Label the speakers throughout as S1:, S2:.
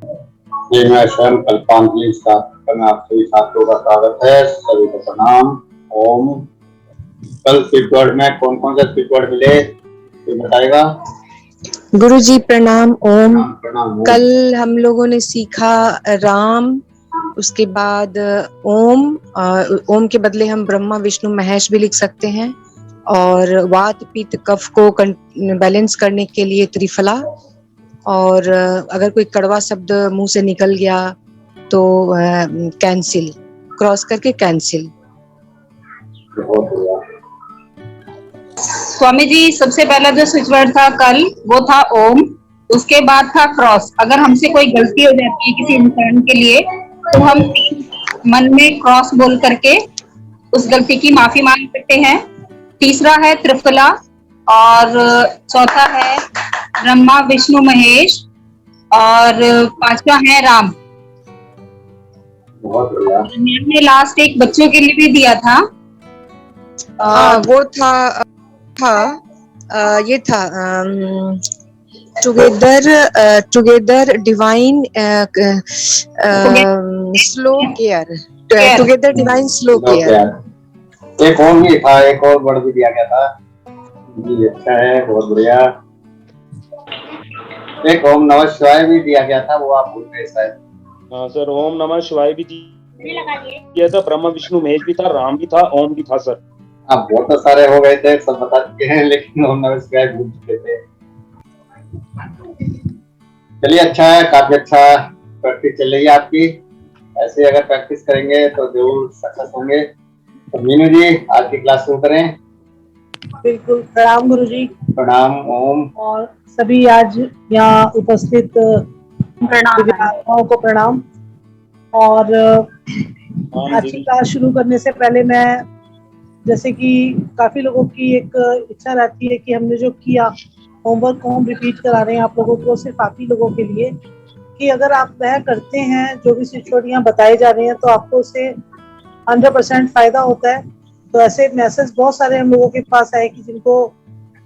S1: जी, मैं स्वयं कल्पांजलि स्थापना में आप सभी छात्रों का स्वागत है। सभी को प्रणाम। ओम। कल स्पीच वर्ड में कौन कौन सा स्पीच वर्ड मिले ये बताएगा।
S2: गुरुजी प्रणाम। ओम।
S1: प्रणाम।
S2: कल हम लोगों ने सीखा राम, उसके बाद ओम। ओम के बदले हम ब्रह्मा विष्णु महेश भी लिख सकते हैं, और वात पित्त कफ को बैलेंस करने के लिए त्रिफला, और अगर कोई कड़वा शब्द मुंह से निकल गया तो कैंसिल, क्रॉस करके कैंसिल।
S1: बहुत बढ़िया।
S3: स्वामी जी, सबसे पहला जो स्विच वर्ड था कल वो था ओम, उसके बाद था क्रॉस। अगर हमसे कोई गलती हो जाती है किसी इंसान के लिए तो हम मन में क्रॉस बोल करके उस गलती की माफी मांग सकते हैं। तीसरा है त्रिफला, और चौथा है ब्रह्मा विष्णु महेश, और पांचवा है राम।
S1: बहुत बढ़िया।
S3: मैंने लास्ट एक बच्चों के लिए भी दिया था।
S2: वो था ये था together divine slow care, together divine slow care.
S1: एक और भी था, एक और वर्ड भी दिया गया था जी। अच्छा है, बहुत बढ़िया। एक ओम नमः शिवाय भी दिया गया था, वो आप भूल गए शायद।
S4: हाँ सर, ओम नमः शिवाय भी दिया था, ब्रह्मा विष्णु महेश भी था, राम भी था, ओम भी था सर।
S1: आप बहुत सारे हो गए थे, सब बता चुके हैं, लेकिन ओम नमः शिवाय भूल चुके थे। चलिए, अच्छा है, काफी अच्छा प्रैक्टिस चल रही है आपकी। ऐसे अगर प्रैक्टिस करेंगे तो जरूर सक्सेस होंगे। तो मीनू जी, आज की क्लास शुरू करें।
S5: बिल्कुल। प्रणाम गुरुजी।
S1: प्रणाम। ओम।
S5: और सभी आज यहाँ उपस्थित दिव्यांगों को प्रणाम। और आज की क्लास शुरू करने से पहले मैं, जैसे कि काफी लोगों की एक इच्छा रहती है कि हमने जो किया होमवर्क को हम रिपीट करा रहे हैं आप लोगों को, सिर्फ आप ही लोगों के लिए, कि अगर आप वह करते हैं जो भी सिचुएशन बताए जा रहे हैं तो आपको उससे 100% फायदा होता है। तो ऐसे मैसेज बहुत सारे हम लोगों के पास आए कि जिनको,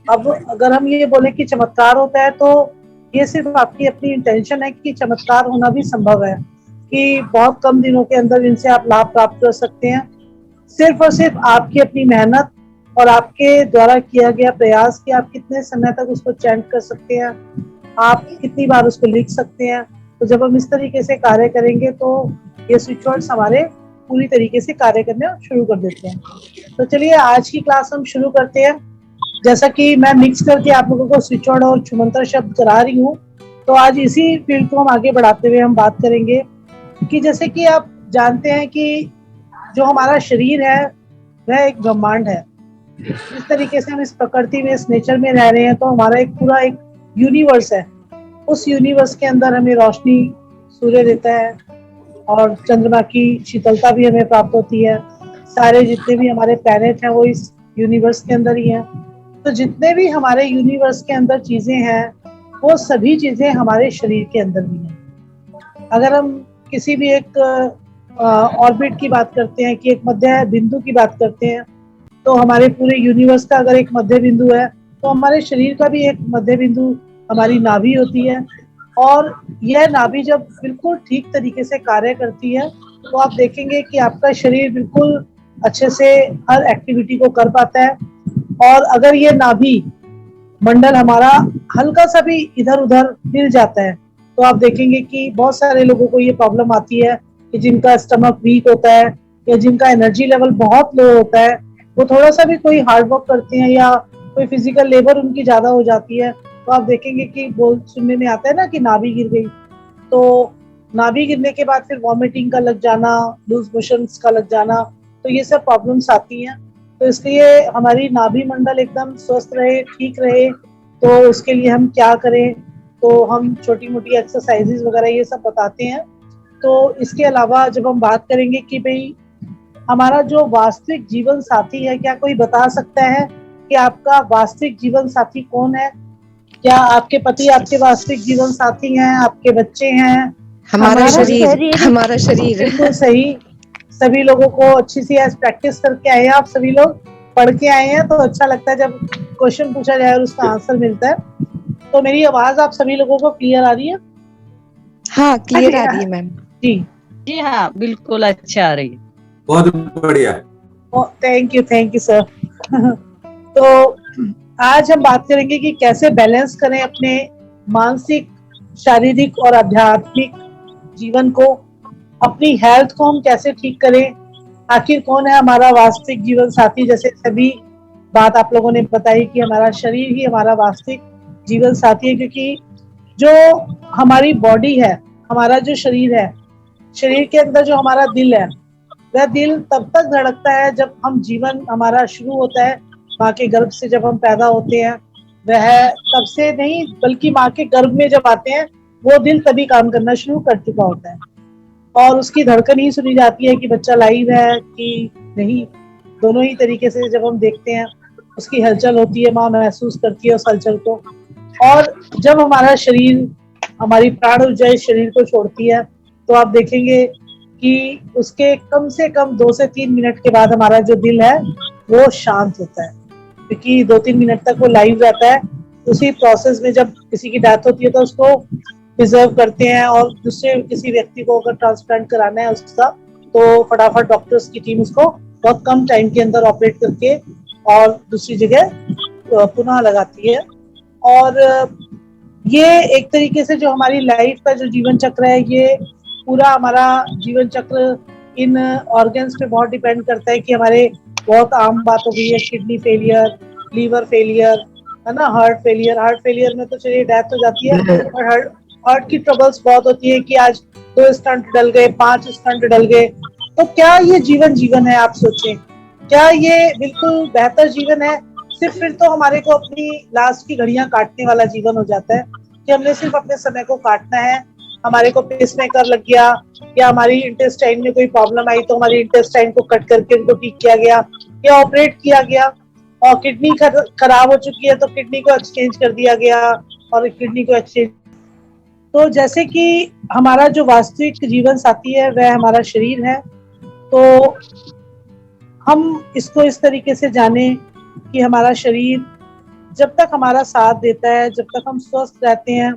S5: अब अगर हम ये बोले कि चमत्कार होता है तो ये सिर्फ आपकी अपनी इंटेंशन है कि चमत्कार होना भी संभव है, कि बहुत कम दिनों के अंदर इनसे आप लाभ प्राप्त कर सकते हैं। सिर्फ और सिर्फ आपकी अपनी मेहनत और आपके द्वारा किया गया प्रयास कि आप कितने समय तक उसको चैंट कर सकते हैं, आप कितनी बार उसको लिख सकते हैं। तो जब हम इस तरीके से कार्य करेंगे तो ये स्विच वर्ड्स हमारे पूरी तरीके से कार्य करने शुरू कर देते हैं। तो चलिए आज की क्लास हम शुरू करते हैं। जैसा कि मैं मिक्स करके आप लोगों को स्विच वर्ड और छुमंतर शब्द करा रही हूँ, तो आज इसी फील्ड को हम आगे बढ़ाते हुए हम बात करेंगे कि जैसे कि आप जानते हैं कि जो हमारा शरीर है वह एक ब्रह्मांड है। जिस तरीके से हम इस प्रकृति में, इस नेचर में रह रहे हैं, तो हमारा एक पूरा एक यूनिवर्स है। उस यूनिवर्स के अंदर हमें रोशनी सूर्य देता है और चंद्रमा की शीतलता भी हमें प्राप्त होती है। सारे जितने भी हमारे प्लैनेट हैं वो इस यूनिवर्स के अंदर ही हैं। तो जितने भी हमारे यूनिवर्स के अंदर चीजें हैं वो सभी चीजें हमारे शरीर के अंदर भी हैं। अगर हम किसी भी एक ऑर्बिट की बात करते हैं, कि एक मध्य बिंदु की बात करते हैं, तो हमारे पूरे यूनिवर्स का अगर एक मध्य बिंदु है तो हमारे शरीर का भी एक मध्य बिंदु हमारी नाभि होती है। और यह नाभि जब बिल्कुल ठीक तरीके से कार्य करती है तो आप देखेंगे कि आपका शरीर बिल्कुल अच्छे से हर एक्टिविटी को कर पाता है। और अगर ये नाभि मंडल हमारा हल्का सा भी इधर उधर हिल जाता है तो आप देखेंगे कि बहुत सारे लोगों को ये प्रॉब्लम आती है कि जिनका स्टमक वीक होता है या जिनका एनर्जी लेवल बहुत लो होता है, वो थोड़ा सा भी कोई हार्ड वर्क करते हैं या कोई फिजिकल लेबर उनकी ज्यादा हो जाती है तो आप देखेंगे कि बोल सुनने में आता है ना कि नाभि गिर गई। तो नाभि गिरने के बाद फिर वॉमिटिंग का लग जाना, लूज मोशंस का लग जाना, तो ये सब प्रॉब्लम्स आती हैं। तो इसलिए हमारी नाभि मंडल एकदम स्वस्थ रहे, ठीक रहे, तो उसके लिए हम क्या करें, तो हम छोटी मोटी एक्सरसाइजेज वगैरह ये सब बताते हैं। तो इसके अलावा जब हम बात करेंगे कि भाई हमारा जो वास्तविक जीवन साथी है, क्या कोई बता सकता है कि आपका वास्तविक जीवन साथी कौन है? क्या आपके पति आपके वास्तविक जीवन साथी हैं, आपके बच्चे हैं?
S2: हमारा शरीर, हमारा शरीर।
S5: बिल्कुल सही। सभी लोगों को अच्छी सी आज प्रैक्टिस करके आए हैं, आप सभी लोग पढ़ के आए हैं, तो अच्छा लगता है जब क्वेश्चन पूछा जाए और उसका आंसर मिलता है। तो मेरी आवाज आप सभी लोगों को क्लियर आ रही है?
S2: हाँ, क्लियर आ रही है मैम।
S5: जी
S6: जी हाँ, बिल्कुल अच्छा आ रही है।
S1: बहुत बढ़िया।
S5: Thank you sir. तो आज हम बात करेंगे कि कैसे बैलेंस करें अपने मानसिक, शारीरिक और आध्यात्मिक जीवन को, अपनी हेल्थ को हम कैसे ठीक करें, आखिर कौन है हमारा वास्तविक जीवन साथी। जैसे सभी बात आप लोगों ने बताई कि हमारा शरीर ही हमारा वास्तविक जीवन साथी है, क्योंकि जो हमारी बॉडी है, हमारा जो शरीर है, शरीर के अंदर जो हमारा दिल है, वह दिल तब तक धड़कता है जब हम जीवन हमारा शुरू होता है माँ के गर्भ से, जब हम पैदा होते हैं वह तब से नहीं बल्कि माँ के गर्भ में जब आते हैं वो दिल तभी काम करना शुरू कर चुका होता है, और उसकी धड़कन ही सुनी जाती है कि बच्चा लाइव है कि नहीं। दोनों ही तरीके से जब हम देखते हैं उसकी हलचल होती है, माँ महसूस करती है उस हलचल को। और जब हमारा शरीर, हमारी प्राण ऊर्जा इस शरीर को छोड़ती है तो आप देखेंगे कि उसके कम से कम 2 से 3 मिनट के बाद हमारा जो दिल है वो शांत होता है, क्योंकि 2-3 मिनट तक वो लाइव रहता है। उसी प्रोसेस में जब किसी की डेथ होती है तो उसको प्रिजर्व करते हैं, और दूसरे किसी व्यक्ति को अगर ट्रांसप्लांट कराना है उसका, तो फटाफट डॉक्टर्स की टीम उसको बहुत कम टाइम के अंदर ऑपरेट करके और दूसरी जगह पुनः लगाती है। और ये एक तरीके से जो हमारी लाइफ का जो जीवन चक्र है, ये पूरा हमारा जीवन चक्र इन ऑर्गन्स पे बहुत डिपेंड करता है कि हमारे, बहुत आम बात हो गई है किडनी फेलियर, लीवर फेलियर, है ना, हार्ट फेलियर में तो चलिए डेथ हो जाती है, और हार्ट की ट्रबल्स बहुत होती है कि आज 2 स्टंट डल गए, 5 स्टंट डल गए। तो क्या ये जीवन है? आप सोचें, क्या ये बिल्कुल बेहतर जीवन है? सिर्फ फिर तो हमारे को अपनी लास्ट की घड़ियां काटने वाला जीवन हो जाता है कि हमने सिर्फ अपने समय को काटना है। हमारे को पेसमेकर लग गया, या हमारी इंटेस्टाइन में कोई प्रॉब्लम आई तो हमारी इंटेस्टाइन को कट करके उनको ठीक किया गया या ऑपरेट किया गया, और किडनी खराब हो चुकी है तो किडनी को एक्सचेंज कर दिया गया और किडनी को एक्सचेंज। तो जैसे कि हमारा जो वास्तविक जीवन साथी है वह हमारा शरीर है, तो हम इसको इस तरीके से जाने कि हमारा शरीर जब तक हमारा साथ देता है, जब तक हम स्वस्थ रहते हैं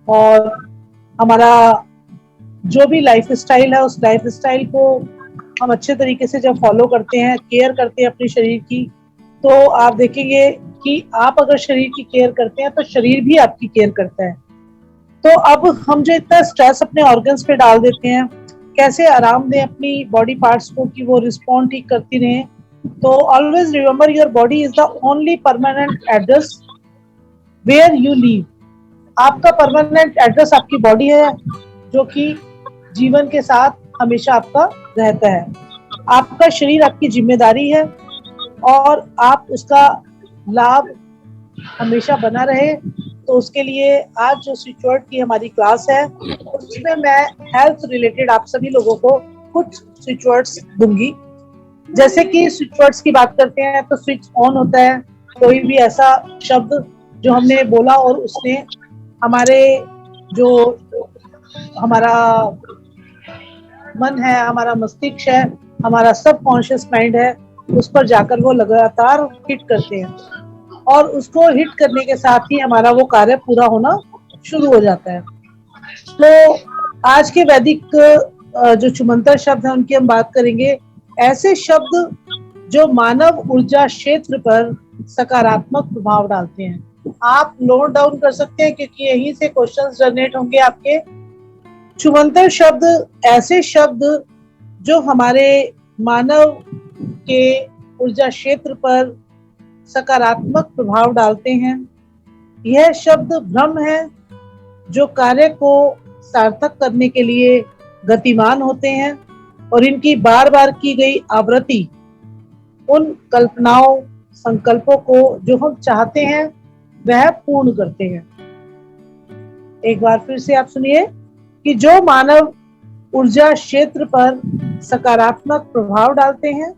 S5: और हमारा जो भी लाइफ स्टाइल है उस लाइफ स्टाइल को हम अच्छे तरीके से जब फॉलो करते हैं, केयर करते हैं अपने शरीर की, तो आप देखेंगे कि आप अगर शरीर की केयर करते हैं तो शरीर भी आपकी केयर करता है। तो अब हम जो इतना स्ट्रेस अपने ऑर्गन्स पे डाल देते हैं, कैसे आराम दें अपनी बॉडी पार्ट्स को कि वो रिस्पॉन्ड ठीक करती रहें। तो always remember your body is the only permanent address where you live. आपका परमानेंट एड्रेस आपकी बॉडी है, जो कि जीवन के साथ हमेशा आपका रहता है। आपका शरीर आपकी जिम्मेदारी है और आप उसका लाभ हमेशा बना रहे। तो उसके लिए आज जो स्विच वर्ड की हमारी क्लास है उसमें मैं हेल्थ रिलेटेड आप सभी लोगों को कुछ स्विच वर्ड्स दूंगी। जैसे कि स्विच वर्ड्स की बात करते हैं तो स्विच ऑन होता है कोई भी ऐसा शब्द जो हमने बोला और उसने हमारे जो हमारा मन है, हमारा मस्तिष्क है, हमारा सबकॉन्शियस माइंड है, उस पर जाकर वो लगातार हिट करते हैं और उसको हिट करने के साथ ही हमारा वो कार्य पूरा होना शुरू हो जाता है। तो आज के वैदिक जो चुमंतर शब्द हैं उनकी हम बात करेंगे। ऐसे शब्द जो मानव ऊर्जा क्षेत्र पर सकारात्मक प्रभाव डालते हैं। आप नोट डाउन कर सकते हैं क्योंकि यहीं से क्वेश्चंस जनरेट होंगे आपके। चुमंतर शब्द ऐसे शब्द जो हमारे मानव के ऊर्जा क्षेत्र पर सकारात्मक प्रभाव डालते हैं। यह शब्द भ्रम है जो कार्य को सार्थक करने के लिए गतिमान होते हैं और इनकी बार बार की गई आवृत्ति उन कल्पनाओं, संकल्पों को जो हम चाहते हैं वह पूर्ण करते हैं। एक बार फिर से आप सुनिए कि जो मानव ऊर्जा क्षेत्र पर सकारात्मक प्रभाव डालते हैं,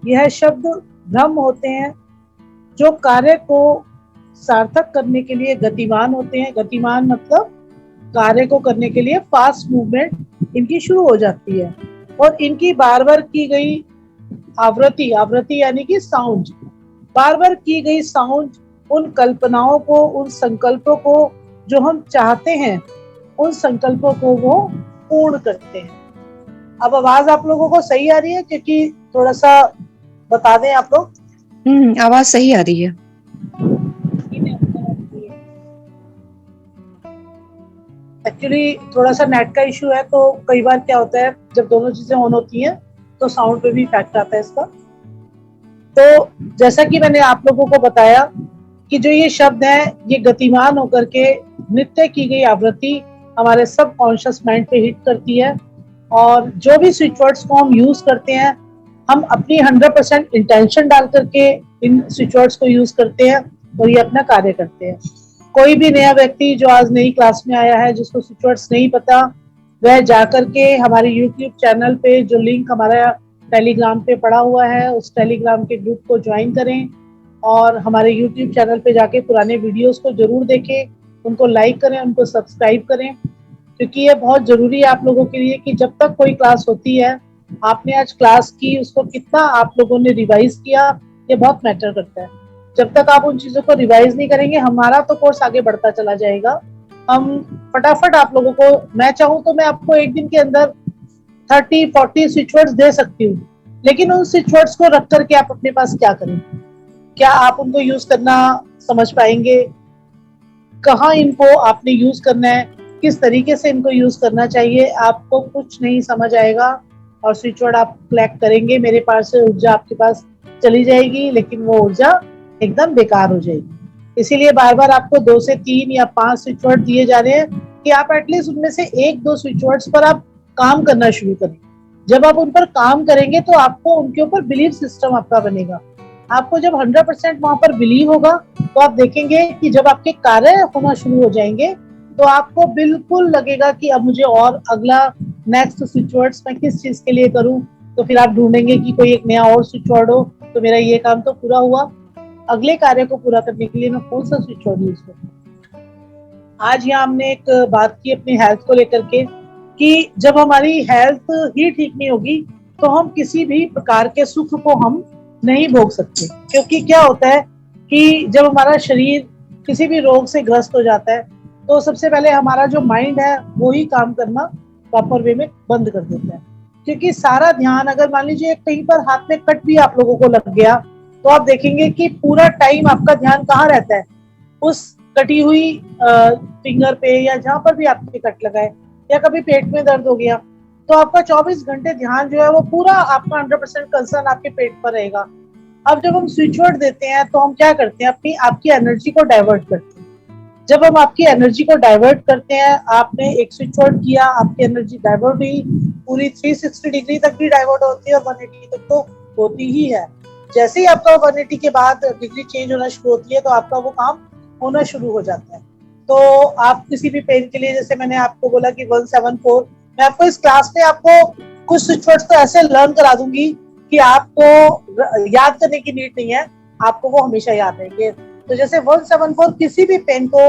S5: यह शब्द भ्रम होते हैं जो कार्य को सार्थक करने के लिए गतिमान होते हैं। गतिमान मतलब कार्य को करने के लिए फास्ट मूवमेंट इनकी शुरू हो जाती है और इनकी बार बार की गई आवृत्ति, आवृत्ति यानी कि साउंड, बार बार की गई साउंड उन कल्पनाओं को, उन संकल्पों को जो हम चाहते हैं उन संकल्पों को वो पूर्ण करते हैं। अब आवाज आप लोगों को सही आ रही है? क्योंकि थोड़ा सा बता दें आप लोग।
S2: आवाज सही आ रही है।
S5: एक्चुअली थोड़ा सा नेट का इशू है, तो कई बार क्या होता है जब दोनों चीजें ऑन होती हैं तो साउंड पे भी इफेक्ट आता है इसका। तो जैसा कि मैंने आप लोगों को बताया कि जो ये शब्द है ये गतिमान होकर के नृत्य की गई आवृत्ति हमारे सब कॉन्शियस माइंड पे हिट करती है, और जो भी स्विच वर्ड्स को हम यूज करते हैं हम अपनी 100% इंटेंशन डाल करके इन स्विच वर्ड्स को यूज करते हैं और ये अपना कार्य करते हैं। कोई भी नया व्यक्ति जो आज नई क्लास में आया है जिसको स्विच वर्ड्स नहीं पता, वह जाकर के हमारे यूट्यूब चैनल पे जो लिंक हमारा टेलीग्राम पे पड़ा हुआ है उस टेलीग्राम के ग्रुप को ज्वाइन करें और हमारे यूट्यूब चैनल पे जाके पुराने वीडियोस को जरूर देखें, उनको लाइक करें, उनको सब्सक्राइब करें, क्योंकि ये बहुत जरूरी है आप लोगों के लिए कि जब तक कोई क्लास होती है आपने आज क्लास की उसको कितना आप लोगों ने रिवाइज किया, ये बहुत मैटर करता है। जब तक आप उन चीजों को रिवाइज नहीं करेंगे हमारा तो कोर्स आगे बढ़ता चला जाएगा। हम फटाफट आप लोगों को, मैं चाहूँ तो मैं आपको एक दिन के अंदर 30-40 स्विच वर्ड्स दे सकती हूँ, लेकिन उन स्विच वर्ड्स को रख करके आप अपने पास क्या करें? क्या आप उनको यूज करना समझ पाएंगे? कहाँ इनको आपने यूज करना है, किस तरीके से इनको यूज करना चाहिए, आपको कुछ नहीं समझ आएगा और स्विच वर्ड आप कलेक्ट करेंगे, मेरे पास से ऊर्जा आपके पास चली जाएगी, लेकिन वो ऊर्जा एकदम बेकार हो जाएगी। इसीलिए बार बार आपको 2 से 3 या 5 स्विच वर्ड दिए जा रहे हैं कि आप एटलीस्ट उनमें से 1-2 स्विच वर्ड्स पर आप काम करना शुरू करें। जब आप उन पर काम करेंगे तो आपको उनके ऊपर बिलीव सिस्टम आपका बनेगा। आपको जब 100% वहां पर बिलीव होगा तो आप देखेंगे कि जब आपके कार्य होना शुरू हो जाएंगे तो आपको बिल्कुल लगेगा कि अब मुझे और अगला नेक्स्ट स्विच वर्ड्स मैं किस चीज के लिए करूं। तो फिर आप ढूंढेंगे कि कोई एक नया और स्विच वर्ड हो तो मेरा ये काम तो पूरा हुआ, अगले कार्य को पूरा करने के लिए मैं कौन सा स्विच वर्ड यूज करूं। आज यहाँ हमने एक बात की अपनी हेल्थ को लेकर के कि जब हमारी हेल्थ ही ठीक नहीं होगी तो हम किसी भी प्रकार के सुख को हम नहीं भोग सकते। क्योंकि क्या होता है कि जब हमारा शरीर किसी भी रोग से ग्रस्त हो जाता है तो सबसे पहले हमारा जो माइंड है वो ही काम करना प्रॉपर वे में बंद कर देता है। क्योंकि सारा ध्यान, अगर मान लीजिए कहीं पर हाथ में कट भी आप लोगों को लग गया तो आप देखेंगे कि पूरा टाइम आपका ध्यान कहाँ रहता है, उस कटी हुई फिंगर पे या जहां पर भी आपके कट लगा है, या कभी पेट में दर्द हो गया तो आपका 24 घंटे ध्यान जो है वो पूरा आपका 100% कंसर्न आपके पेट पर रहेगा। अब जब हम स्विच वर्ड देते हैं तो हम क्या करते हैं, अपनी आपकी एनर्जी को डाइवर्ट करते हैं। जब हम आपकी एनर्जी को डाइवर्ट करते हैं, आपने एक स्विच वर्ड किया, आपकी एनर्जी डाइवर्ट हुई, पूरी 360 डिग्री तक भी डाइवर्ट होती है और 180 तक तो होती ही है। जैसे ही आपका 180 के बाद डिग्री चेंज होना शुरू होती है तो आपका वो काम होना शुरू हो जाता है। तो आप किसी भी पेन के लिए, जैसे मैंने आपको बोला कि 174, मैं आपको इस क्लास में आपको कुछ स्विच वर्ड्स तो ऐसे लर्न करा दूंगी कि आपको याद करने की नीड नहीं है, आपको वो हमेशा याद रहेंगे। तो जैसे 174 किसी भी पेन को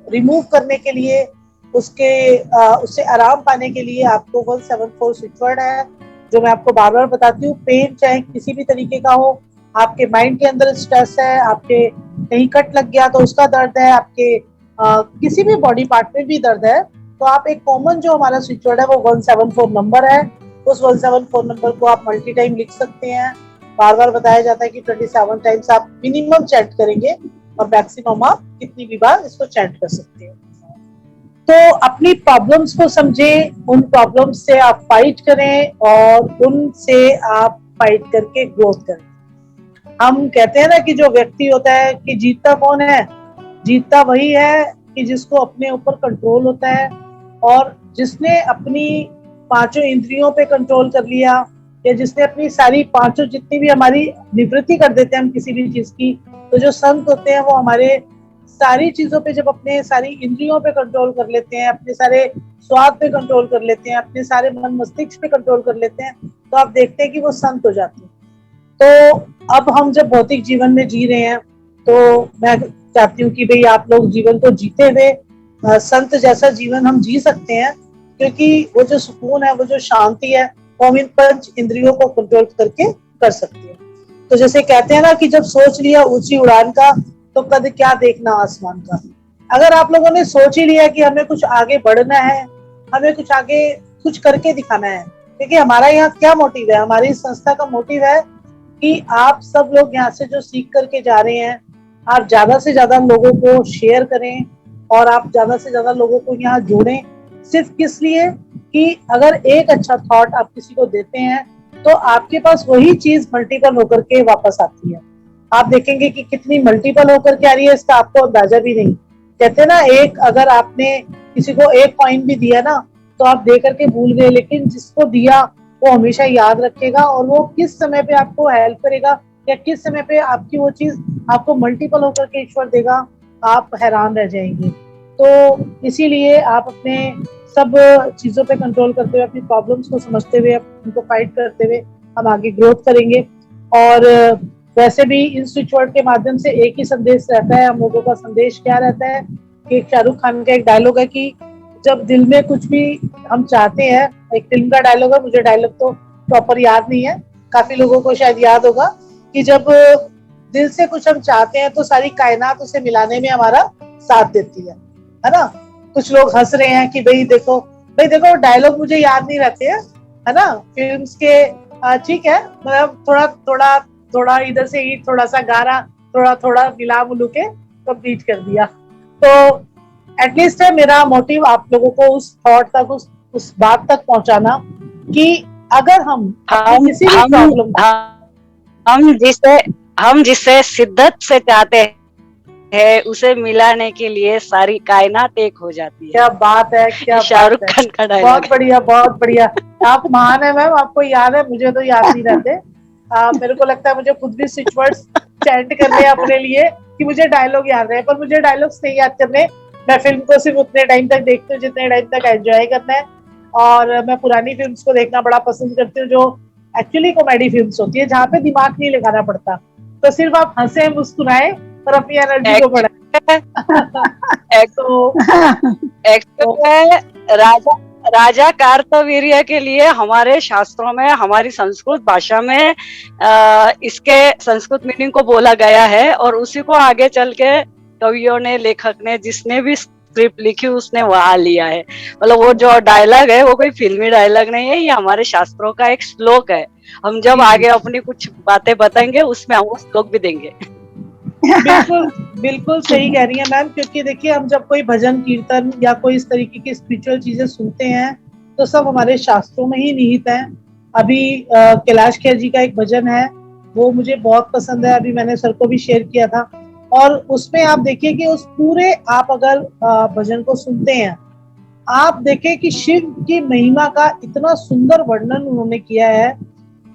S5: रिमूव करने के लिए, उससे आराम पाने के लिए आपको 174 स्विच वर्ड है जो मैं आपको बार बार बताती हूँ। पेन चाहे किसी भी तरीके का हो, आपके माइंड के अंदर स्ट्रेस है, आपके कहीं कट लग गया तो उसका दर्द है, आपके किसी भी बॉडी पार्ट में भी दर्द है, तो आप एक कॉमन जो हमारा स्विच वर्ड है वो 174 नंबर है। उस 174 नंबर को आप मल्टी टाइम लिख सकते हैं। बार बार बताया जाता है कि 27 टाइम्स आप मिनिमम चैंट करेंगे और मैक्सिमम आप कितनी भी बार इसको चैंट कर सकते हैं। तो अपनी प्रॉब्लम्स को समझें, उन प्रॉब्लम्स से आप फाइट करें और उनसे आप फाइट करके ग्रोथ करें। हम कहते हैं ना कि जो व्यक्ति होता है कि जीतता कौन है, जीतता वही है कि जिसको अपने ऊपर कंट्रोल होता है और जिसने अपनी 5 इंद्रियों पे कंट्रोल कर लिया, या जिसने अपनी सारी 5 जितनी भी हमारी निवृत्ति कर देते हैं हम किसी भी चीज की। तो जो संत होते हैं वो हमारे सारी चीजों पे जब अपने सारी इंद्रियों पे कंट्रोल कर लेते हैं, अपने सारे स्वाद पे कंट्रोल कर लेते हैं, अपने सारे मन मस्तिष्क पे कंट्रोल कर लेते हैं, तो आप देखते हैं कि वो संत हो जाते हैं। तो अब हम जब भौतिक जीवन में जी रहे हैं तो मैं चाहती हूँ कि भाई आप लोग जीवन को जीते हुए संत जैसा जीवन हम जी सकते हैं, क्योंकि वो जो सुकून है, वो जो शांति है, वो हम इन 5 इंद्रियों को कंट्रोल करके कर सकते हैं। तो जैसे कहते हैं ना कि जब सोच लिया ऊंची उड़ान का तो कद क्या देखना आसमान का। अगर आप लोगों ने सोच ही लिया कि हमें कुछ आगे बढ़ना है, हमें कुछ आगे कुछ करके दिखाना है, क्योंकि हमारा यहाँ क्या मोटिव है, हमारी संस्था का मोटिव है कि आप सब लोग यहाँ से जो सीख करके जा रहे हैं, आप ज्यादा से ज्यादा लोगों को शेयर करें और आप ज्यादा से ज्यादा लोगों को यहाँ जोड़ें। सिर्फ किस लिए कि अगर एक अच्छा थॉट आप किसी को देते हैं तो आपके पास वही चीज मल्टीपल होकर के वापस आती है। आप देखेंगे कि कितनी मल्टीपल होकर के आ रही है, इसका आपको अंदाजा भी नहीं। कहते हैं ना, एक अगर आपने किसी को एक कॉइन भी दिया ना तो आप दे करके भूल गए, लेकिन जिसको दिया वो हमेशा याद रखेगा और वो किस समय पे आपको हेल्प करेगा या किस समय पे आपकी वो चीज आपको मल्टीपल होकर के ईश्वर देगा, आप हैरान रह जाएंगे। तो इसीलिए आप अपने सब चीजों पे कंट्रोल करते हुए, अपनी प्रॉब्लम्स को समझते हुए, उनको फाइट करते हुए हम आगे ग्रोथ करेंगे। और वैसे भी इन स्विच वर्ड के माध्यम से एक ही संदेश रहता है हम लोगों का। संदेश क्या रहता है कि शाहरुख खान का एक डायलॉग है कि जब दिल में कुछ भी हम चाहते हैं, एक फिल्म का डायलॉग है, मुझे डायलॉग तो प्रॉपर याद नहीं है, काफी लोगों को शायद याद होगा, कि जब दिल से कुछ हम चाहते हैं तो सारी कायनात उसे मिलाने में हमारा साथ देती है ना। कुछ लोग हंस रहे हैं कि भाई देखो डायलॉग मुझे याद नहीं रहते हैं, है ना, फिल्म्स के। ठीक है, मतलब थोड़ा इधर से ही थोड़ा सा गाना थोड़ा मिला मुलू के कंप्लीट कर दिया। तो एटलीस्ट है मेरा मोटिव आप लोगों को उस थॉट तक, उस बात तक पहुंचाना कि अगर हम किसी भी प्रॉब्लम,
S6: हम जिसे शिद्दत से चाहते हैं उसे मिलाने के लिए सारी कायनात एक हो जाती है।
S5: क्या बात है, क्या
S6: शाहरुख खान का डायलॉग।
S5: बहुत बढ़िया, बहुत बढ़िया। आप महान है मैम, आपको याद है, मुझे तो याद नहीं रहते। मेरे को लगता है मुझे खुद भी स्विच वर्ड्स चैंट करने हैं अपने लिए कि मुझे डायलॉग याद रहे, पर मुझे डायलॉग्स नहीं याद करने। मैं फिल्म को सिर्फ उतने टाइम तक देखती हूँ जितने टाइम तक एंजॉय करना है। और मैं पुरानी फिल्म्स को देखना बड़ा पसंद करती हूँ, जो एक्चुअली कॉमेडी फिल्म्स होती है, जहाँ पे दिमाग नहीं लगाना पड़ता, तो सिर्फ आप हंसे मुस्कुराए और अपनी एनर्जी को बढ़ाए।
S6: राजा कार्तवीर्य के लिए हमारे शास्त्रों में, हमारी संस्कृत भाषा में इसके संस्कृत मीनिंग को बोला गया है और उसी को आगे चल के कवियों ने, लेखक ने, जिसने भी स्क्रिप्ट लिखी उसने वहां लिया है। मतलब वो जो डायलॉग है वो कोई फिल्मी डायलॉग नहीं है, ये हमारे शास्त्रों का एक श्लोक है। हम जब आगे अपनी कुछ बातें बताएंगे उसमें हम वो श्लोक भी देंगे।
S5: बिल्कुल बिल्कुल सही कह रही है मैम, क्योंकि देखिए हम जब कोई भजन कीर्तन या कोई इस तरीके की स्पिरिचुअल चीजें सुनते हैं तो सब हमारे शास्त्रों में ही निहित है। अभी कैलाश खेर जी का एक भजन है, वो मुझे बहुत पसंद है, अभी मैंने सर को भी शेयर किया था। और उसमें आप देखिए कि उस पूरे, आप अगर भजन को सुनते हैं, आप देखें कि शिव की महिमा का इतना सुंदर वर्णन उन्होंने किया है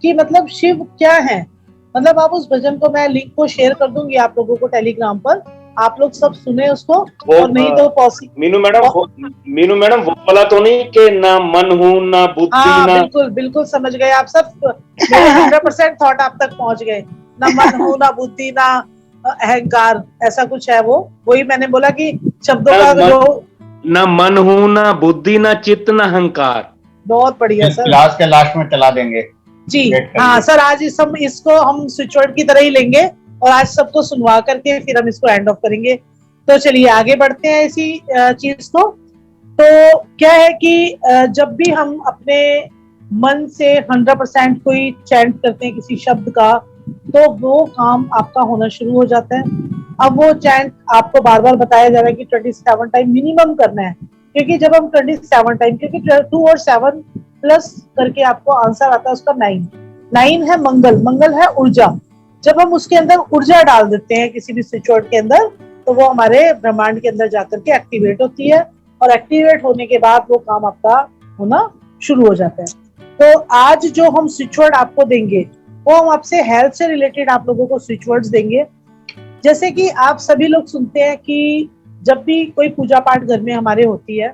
S5: कि मतलब शिव क्या है। मतलब आप उस भजन को, मैं लिंक को शेयर कर दूंगी आप लोगों को टेलीग्राम पर, आप लोग सब सुने उसको। और नहीं तो
S4: मीनू मैडम वो वाला तो नहीं कि ना मन हूं ना बुद्धि।
S5: हाँ बिल्कुल बिल्कुल समझ गए आप सब, मेरे 100% थॉट आप तक पहुंच गए। ना मन हूं ना बुद्धि ना अहंकार, ऐसा कुछ है वो। वही मैंने बोला कि शब्दों का जो,
S4: ना मन हूं ना बुद्धि ना चित्त ना अहंकार।
S5: बहुत बढ़िया सर,
S1: क्लास के लास्ट में चला देंगे
S5: जी। हाँ सर, आज इसको हम स्विच वर्ड की तरह ही लेंगे और आज सबको सुनवा करके फिर हम इसको एंड ऑफ करेंगे। तो चलिए आगे बढ़ते हैं इसी चीज को। तो क्या है कि जब भी हम अपने मन से 100% कोई चैंट करते हैं किसी शब्द का, तो वो काम आपका होना शुरू हो जाता है। अब वो चैंट आपको बार बार बताया जा रहा है कि 27 टाइम मिनिमम करना है, क्योंकि जब हम 27 टाइम, क्योंकि 2 और 7 प्लस करके आपको आंसर आता है उसका 9 है मंगल है ऊर्जा। जब हम उसके अंदर ऊर्जा डाल देते हैं किसी भी स्विच वर्ड के अंदर, तो वो हमारे ब्रह्मांड के अंदर जाकर के एक्टिवेट होती है और एक्टिवेट होने के बाद वो काम आपका होना शुरू हो जाता है। तो आज जो हम स्विच वर्ड आपको देंगे वो हम आपसे हेल्थ से रिलेटेड आप लोगों को स्विच वर्ड्स देंगे। जैसे कि आप सभी लोग सुनते हैं कि जब भी कोई पूजा पाठ घर में हमारे होती है,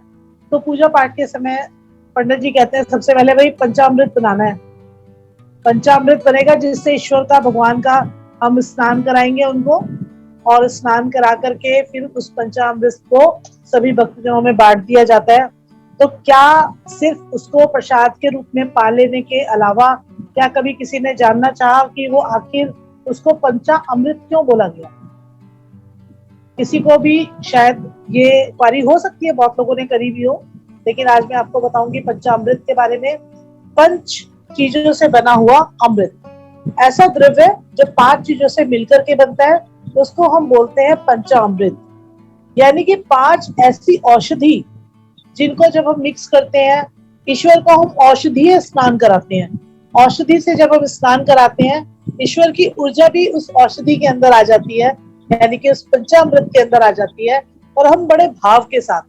S5: तो पूजा पाठ के समय पंडित जी कहते हैं सबसे पहले भाई पंचामृत बनाना है। पंचामृत बनेगा जिससे ईश्वर का, भगवान का हम स्नान कराएंगे उनको, और स्नान करा करके फिर उस पंचामृत को सभी भक्तजनों में बांट दिया जाता है। तो क्या सिर्फ उसको प्रसाद के रूप में पा लेने के अलावा क्या कभी किसी ने जानना चाहा कि वो आखिर उसको पंचामृत क्यों बोला गया? किसी को भी शायद ये क्वारी हो सकती है, बहुत लोगों ने करी भी हो, लेकिन आज मैं आपको बताऊंगी पंचामृत के बारे में। पंच चीजों से बना हुआ अमृत, ऐसा द्रव्य जो 5 चीजों से मिलकर के बनता है, उसको हम बोलते हैं पंचामृत। यानी कि 5 ऐसी औषधि जिनको जब हम मिक्स करते हैं, ईश्वर को हम औषधीय स्नान कराते हैं। औषधि से जब हम स्नान कराते हैं, ईश्वर की ऊर्जा भी उस औषधि के अंदर आ जाती है, यानी कि उस पंचामृत के अंदर आ जाती है। और हम बड़े भाव के साथ,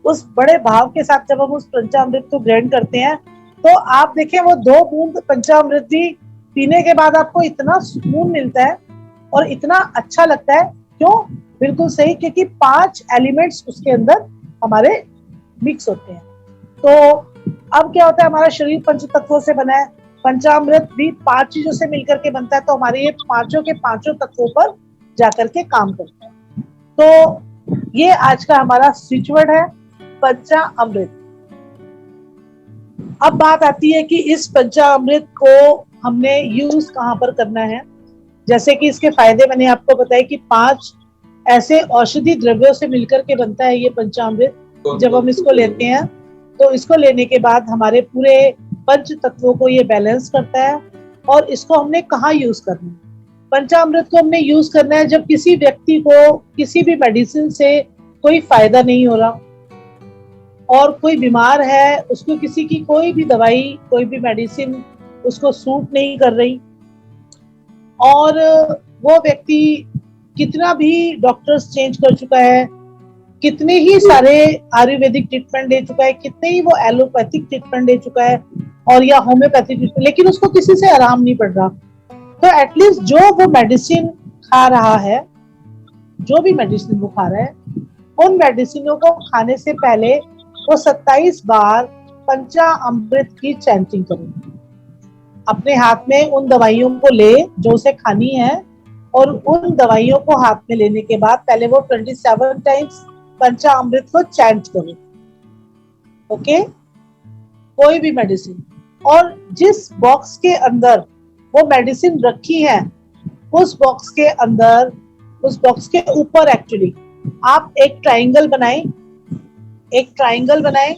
S5: उस बड़े भाव के साथ जब हम उस पंचामृत को ग्रहण करते हैं, तो आप देखें वो 2 बूंद पंचामृत भी पीने के बाद आपको इतना सुकून मिलता है और इतना अच्छा लगता है। क्यों? बिल्कुल सही, क्योंकि 5 एलिमेंट्स उसके अंदर हमारे मिक्स होते हैं। तो अब क्या होता है, हमारा शरीर पंच तत्वों से बना है, पंचामृत भी 5 चीजों से मिलकर के बनता है, तो हमारे ये पांचों के पांचों तत्वों पर जाकर के काम करता है। तो ये आज का हमारा स्विच वर्ड है, पंचामृत। अब बात आती है कि इस पंचामृत को हमने यूज कहाँ पर करना है। जैसे कि इसके फायदे मैंने आपको बताया कि 5 ऐसे औषधि द्रव्यों से मिलकर के बनता है ये पंचामृत। जब हम इसको लेते हैं तो इसको लेने के बाद हमारे पूरे पंच तत्वों को ये बैलेंस करता है। और इसको हमने कहाँ यूज करना है? पंचामृत को हमने यूज करना है जब किसी व्यक्ति को किसी भी मेडिसिन से कोई फायदा नहीं हो रहा और कोई बीमार है, उसको किसी की कोई भी दवाई, कोई भी मेडिसिन उसको सूट नहीं कर रही, और वो व्यक्ति कितना भी डॉक्टर्स चेंज कर चुका है, कितने ही सारे आयुर्वेदिक ट्रीटमेंट ले चुका है, कितने ही वो एलोपैथिक ट्रीटमेंट ले चुका है और या होम्योपैथिक ट्रीटमेंट, लेकिन उसको किसी से आराम नहीं पड़ रहा। तो एटलीस्ट जो वो मेडिसिन खा रहा है, जो भी मेडिसिन वो खा रहा है, उन मेडिसिनों को खाने से पहले वो 27 बार पंचामृत की चैंटिंग करे। अपने हाथ में उन दवाइयों को ले जो उसे खानी है, और उन दवाइयों को हाथ में लेने के बाद पहले वो 27 टाइम्स पंचामृत को चैंट करो। ओके, कोई भी मेडिसिन, और जिस बॉक्स के अंदर वो मेडिसिन रखी है, उस बॉक्स के अंदर, उस बॉक्स के ऊपर एक्चुअली आप एक ट्रायंगल बनाएं, एक ट्रायंगल बनाएं।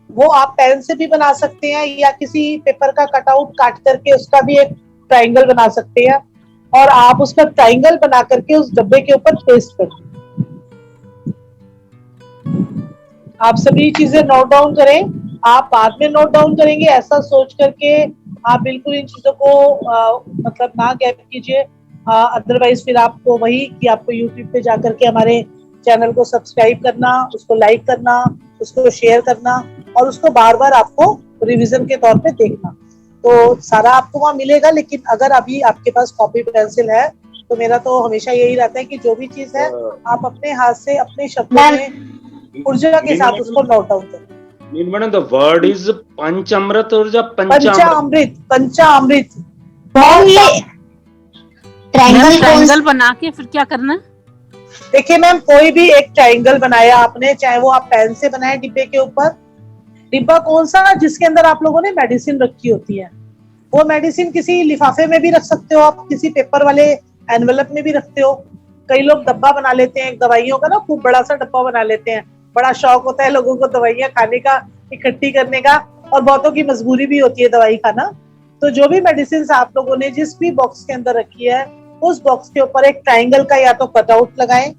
S5: वो आप पेन से भी बना सकते हैं या किसी पेपर का कटआउट काट करके उसका भी एक ट्रायंगल बना सकते हैं, और आप उसका ट्रायंगल बना करके उस डब्बे के ऊपर पेस्ट कर दें। आप सभी चीजें नोट डाउन करें, आप बाद में नोट डाउन करेंगे ऐसा सोच करके आप बिल्कुल इन चीजों को मतलब ना गैप कीजिए। अदरवाइज फिर आपको वही कि आपको यूट्यूब पे जाकर के हमारे चैनल को सब्सक्राइब करना, उसको लाइक करना, उसको शेयर करना, और उसको बार बार आपको रिवीजन के तौर पे देखना। तो सारा आपको वहाँ मिलेगा, लेकिन अगर अभी आपके पास कॉपी पेंसिल है तो मेरा तो हमेशा यही रहता है कि जो भी चीज है आप अपने हाथ से अपने शब्दों में ऊर्जा के साथ उसको नोट डाउन करें।
S4: मैडम, द वर्ड इज पंचामृत और जब
S5: पंचामृत, पंचामृत।
S7: ट्रायंगल बना के फिर क्या करना है?
S5: देखिए मैम, कोई भी एक ट्रायंगल बनाया आपने, चाहे वो आप पेन से बनाए डिब्बे के ऊपर, डिब्बा कौन सा? जिसके अंदर आप लोगों ने मेडिसिन रखी होती है। वो मेडिसिन किसी लिफाफे में भी रख सकते हो आप, किसी पेपर वाले एनवेलप में भी रखते हो। कई लोग डब्बा बना लेते हैं दवाइयों का ना, खूब बड़ा सा डब्बा बना लेते हैं। बड़ा शौक होता है लोगों को दवाइयाँ खाने का, इकट्ठी करने का, और बहुतों की मजबूरी भी होती है दवाई खाना। तो जो भी मेडिसिन आप लोगों ने जिस भी बॉक्स के अंदर रखी है, उस बॉक्स के ऊपर एक ट्रायंगल का या तो कटआउट लगाएं,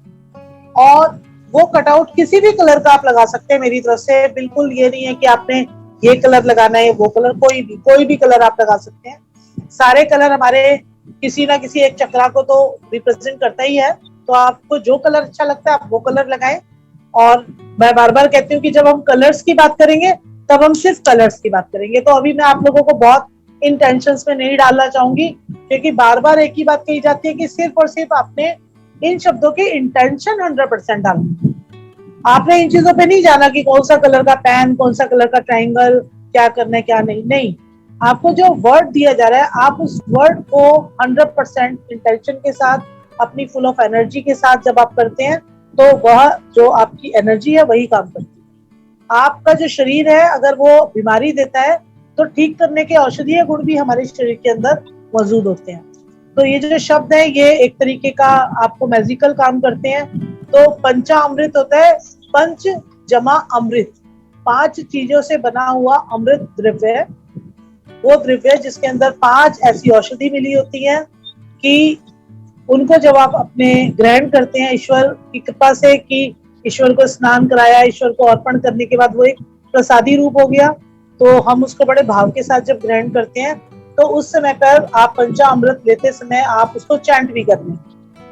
S5: और वो कटआउट किसी भी कलर का आप लगा सकते हैं मेरी तरफ से। बिल्कुल ये नहीं है कि आपने ये कलर लगाना है, वो कलर, कोई भी कलर आप लगा सकते हैं। सारे कलर हमारे किसी ना किसी एक चक्रा को तो रिप्रेजेंट करता ही है, तो आपको जो कलर अच्छा लगता है आप वो कलर लगाएं। और मैं बार बार कहती हूँ कि जब हम कलर्स की बात करेंगे तब हम सिर्फ कलर्स की बात करेंगे। तो अभी मैं आप लोगों को बहुत इंटेंशंस में नहीं डालना चाहूंगी, क्योंकि बार बार एक ही बात कही जाती है कि सिर्फ और सिर्फ आपने इन शब्दों के इंटेंशन 100% डालना। आपने इन चीजों पे नहीं जाना कि कौन सा कलर का पेन, कौन सा कलर का ट्रायंगल, क्या करना है क्या नहीं। आपको जो वर्ड दिया जा रहा है, आप उस वर्ड को 100% इंटेंशन के साथ, अपनी फुल ऑफ एनर्जी के साथ जब आप करते हैं, तो वह जो आपकी एनर्जी है वही काम करती है। आपका जो शरीर है अगर वो बीमारी देता है, तो ठीक करने के औषधीय गुण भी हमारे शरीर के अंदर मौजूद होते हैं। तो ये जो शब्द है, ये एक तरीके का आपको मैजिकल काम करते हैं। तो पंचामृत होता है पंच जमा अमृत, 5 चीजों से बना हुआ अमृत द्रव्य है। वो द्रव्य जिसके अंदर 5 ऐसी औषधि मिली होती है कि उनको जब आप अपने ग्रहण करते हैं ईश्वर की कृपा से, कि ईश्वर को स्नान कराया, ईश्वर को अर्पण करने के बाद वो एक प्रसादी रूप हो गया, तो हम उसको बड़े भाव के साथ जब ग्रहण करते हैं तो उस समय पर आप पंचामृत लेते समय आप उसको चैंट भी करना।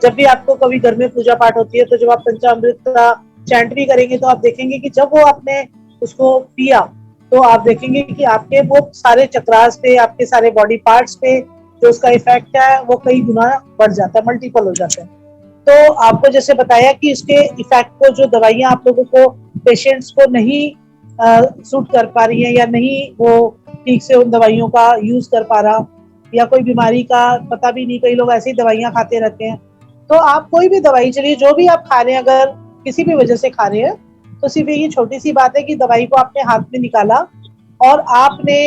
S5: जब भी आपको कभी घर में पूजा पाठ होती है तो जब आप पंचामृत का चैंट भी करेंगे तो आप देखेंगे कि जब वो आपने उसको पिया तो आप देखेंगे कि आपके वो सारे चक्रास पे, आपके सारे बॉडी पार्ट्स पे जो उसका इफेक्ट है वो कई गुना बढ़ जाता है, मल्टीपल हो जाता है। तो आपको जैसे बताया कि इसके इफेक्ट को, जो दवाइयां आप लोगों को पेशेंट्स को नहीं सूट कर पा रही है या नहीं वो ठीक से उन दवाइयों का यूज कर पा रहा, या कोई बीमारी का पता भी नहीं, कई लोग ऐसी दवाइयां खाते रहते हैं, तो आप कोई भी दवाई, चलिए जो भी आप खा रहे हैं, अगर किसी भी वजह से खा रहे हैं तो सिर्फ ये छोटी सी बात है कि दवाई को आपने हाथ में निकाला और आपने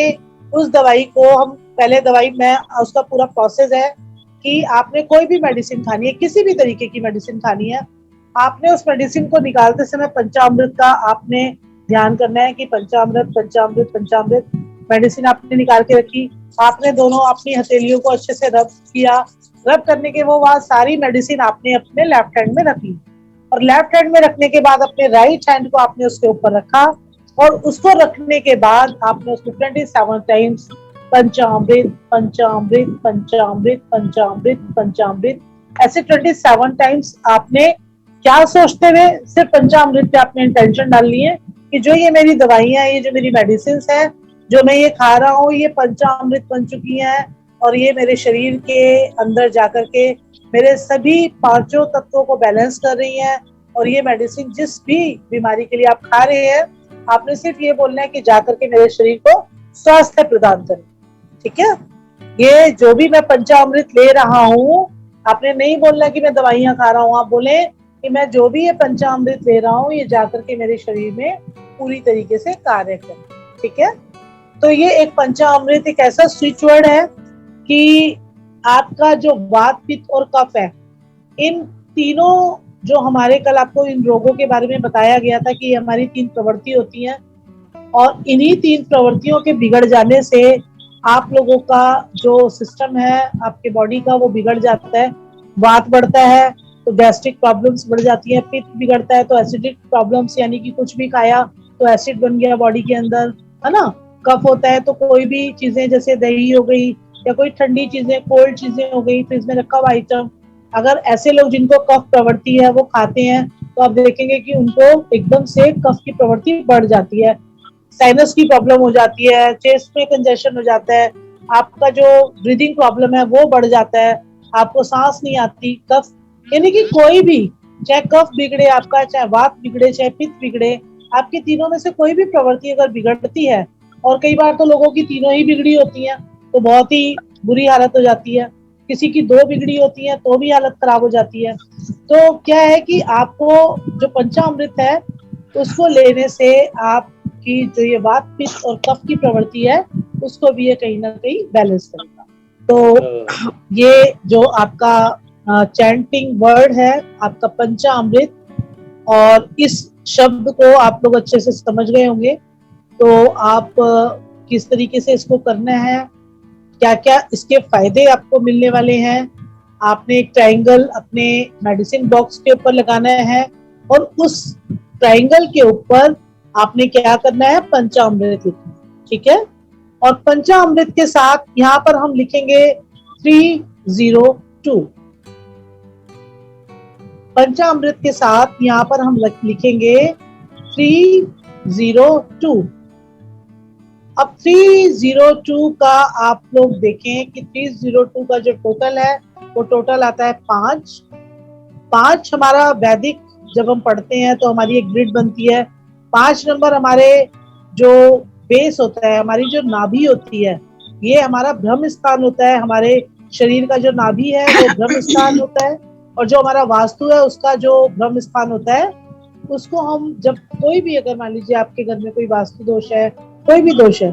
S5: उस दवाई को, हम पहले दवाई में उसका पूरा प्रोसेस है कि आपने कोई भी मेडिसिन खानी है, किसी भी तरीके की मेडिसिन खानी है, आपने उस मेडिसिन को निकालते समय पंचामृत का आपने ध्यान करना है कि पंचामृत पंचामृत पंचामृत। मेडिसिन आपने निकाल के रखी, आपने दोनों अपनी हथेलियों को अच्छे से रब किया, रब करने के वो बाद सारी मेडिसिन आपने अपने लेफ्ट हैंड में रखी, और लेफ्ट हैंड में रखने के बाद अपने राइट हैंड को आपने उसके ऊपर रखा, और उसको रखने के बाद आपने उसको 27 टाइम्स पंचामृत पंचामृत पंचामृत पंचामृत पंचामृत ऐसे 27 टाइम्स आपने क्या सोचते हुए सिर्फ पंचामृत पे आपने इंटेंशन डालनी है कि जो ये मेरी दवाइयां, ये जो मेरी मेडिसिन है, जो मैं ये खा रहा हूँ, ये पंचामृत बन चुकी हैं और ये मेरे शरीर के अंदर जाकर के मेरे सभी 5 तत्वों को बैलेंस कर रही हैं, और ये मेडिसिन जिस भी बीमारी के लिए आप खा रहे हैं, आपने सिर्फ ये बोलना है कि जाकर के मेरे शरीर को स्वास्थ्य प्रदान करें। ठीक है, ये जो भी मैं पंचामृत ले रहा हूँ, आपने नहीं बोलना कि मैं दवाइयां खा रहा हूँ, आप बोले कि मैं जो भी ये पंचामृत ले रहा हूँ ये जाकर के मेरे शरीर में पूरी तरीके से कार्य करे। ठीक है, तो ये एक पंचामृत एक ऐसा स्विच वर्ड है कि आपका जो वात पित्त और कफ है, इन तीनों जो हमारे कल आपको इन रोगों के बारे में बताया गया था कि हमारी 3 प्रवृत्ति होती हैं, और इन्हीं 3 प्रवृत्तियों के बिगड़ जाने से आप लोगों का जो सिस्टम है आपके बॉडी का वो बिगड़ जाता है। वात बढ़ता है तो गैस्ट्रिक प्रॉब्लम्स बढ़ जाती है, पित्त बिगड़ता है तो एसिडिक प्रॉब्लम्स, यानी कि कुछ भी खाया तो एसिड बन गया बॉडी के अंदर, है ना। कफ होता है तो कोई भी चीजें जैसे दही हो गई या कोई ठंडी चीजें, कोल्ड चीजें हो गई, फ्रिज में रखा हुआ आइटम, अगर ऐसे लोग जिनको कफ प्रवृत्ति है वो खाते हैं तो आप देखेंगे कि उनको एकदम से कफ की प्रवृत्ति बढ़ जाती है, साइनस की प्रॉब्लम हो जाती है, चेस्ट में कंजेशन हो जाता है, आपका जो ब्रीदिंग प्रॉब्लम है वो बढ़ जाता है, आपको सांस नहीं आती। कफ यानी कि कोई भी, चाहे कफ बिगड़े आपका, चाहे वात बिगड़े, चाहे पित्त बिगड़े, आपके तीनों में से कोई भी प्रवृत्ति अगर बिगड़ती है, और कई बार तो लोगों की तीनों ही बिगड़ी होती हैं तो बहुत ही बुरी हालत हो जाती है, किसी की 2 बिगड़ी होती है तो भी हालत खराब हो जाती है। तो क्या है कि आपको जो पंचामृत है उसको लेने से आपकी जो ये वात पित्त और कफ की प्रवृत्ति है उसको भी ये कहीं ना कहीं बैलेंस करेगा। तो ये जो आपका चैंटिंग वर्ड है आपका पंचामृत, और इस शब्द को आप लोग अच्छे से समझ गए होंगे, तो आप किस तरीके से इसको करना है, क्या क्या इसके फायदे आपको मिलने वाले हैं। आपने एक ट्रायंगल अपने मेडिसिन बॉक्स के ऊपर लगाना है, और उस ट्रायंगल के ऊपर आपने क्या करना है, पंचामृत लिखना। ठीक है, और पंचामृत के साथ यहाँ पर हम लिखेंगे 302। पंचामृत के साथ यहाँ पर हम लिखेंगे 302। अब 302 का आप लोग देखें कि 302 का जो टोटल है वो टोटल आता है 5 हमारा वैदिक जब हम पढ़ते हैं तो हमारी एक ग्रिड बनती है। 5 नंबर हमारे जो बेस होता है, हमारी जो नाभि होती है, ये हमारा ब्रह्म स्थान होता है। हमारे शरीर का जो नाभि है वो ब्रह्म स्थान होता है, और जो हमारा वास्तु है उसका जो ब्रह्म स्थान होता है उसको हम जब कोई भी, अगर मान लीजिए आपके घर में कोई वास्तु दोष है, कोई भी दोष है,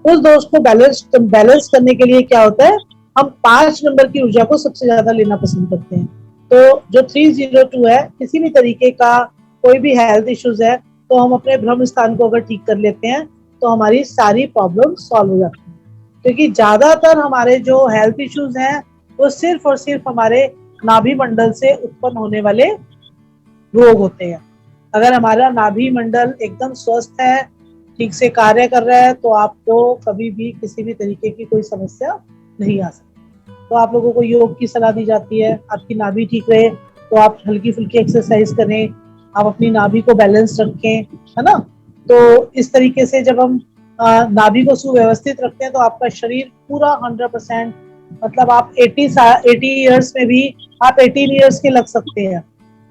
S5: उस दोष को बैलेंस करने के लिए क्या होता है, हम 5 नंबर की ऊर्जा को सबसे ज्यादा लेना पसंद करते हैं। तो जो 302 है, किसी भी तरीके का कोई भी हेल्थ इश्यूज है तो हम अपने ब्रह्म स्थान को अगर ठीक कर लेते हैं तो हमारी सारी प्रॉब्लम सॉल्व हो जाती है। क्योंकि ज्यादातर हमारे जो हेल्थ इश्यूज हैं वो सिर्फ और सिर्फ हमारे नाभि मंडल से उत्पन्न होने वाले रोग होते हैं। अगर हमारा नाभि मंडल एकदम स्वस्थ है, ठीक से कार्य कर रहा है, तो आपको कभी भी किसी भी तरीके की कोई समस्या नहीं आ सकती। तो आप लोगों को योग की सलाह दी जाती है, आपकी नाभि ठीक रहे तो आप हल्की फुल्की एक्सरसाइज करें, आप अपनी नाभि को बैलेंस रखें, है ना। तो इस तरीके से जब हम नाभि को सुव्यवस्थित रखते हैं तो आपका शरीर पूरा 100%, मतलब आप 80 ईयर्स में भी आप 18 ईयर्स के लग सकते हैं।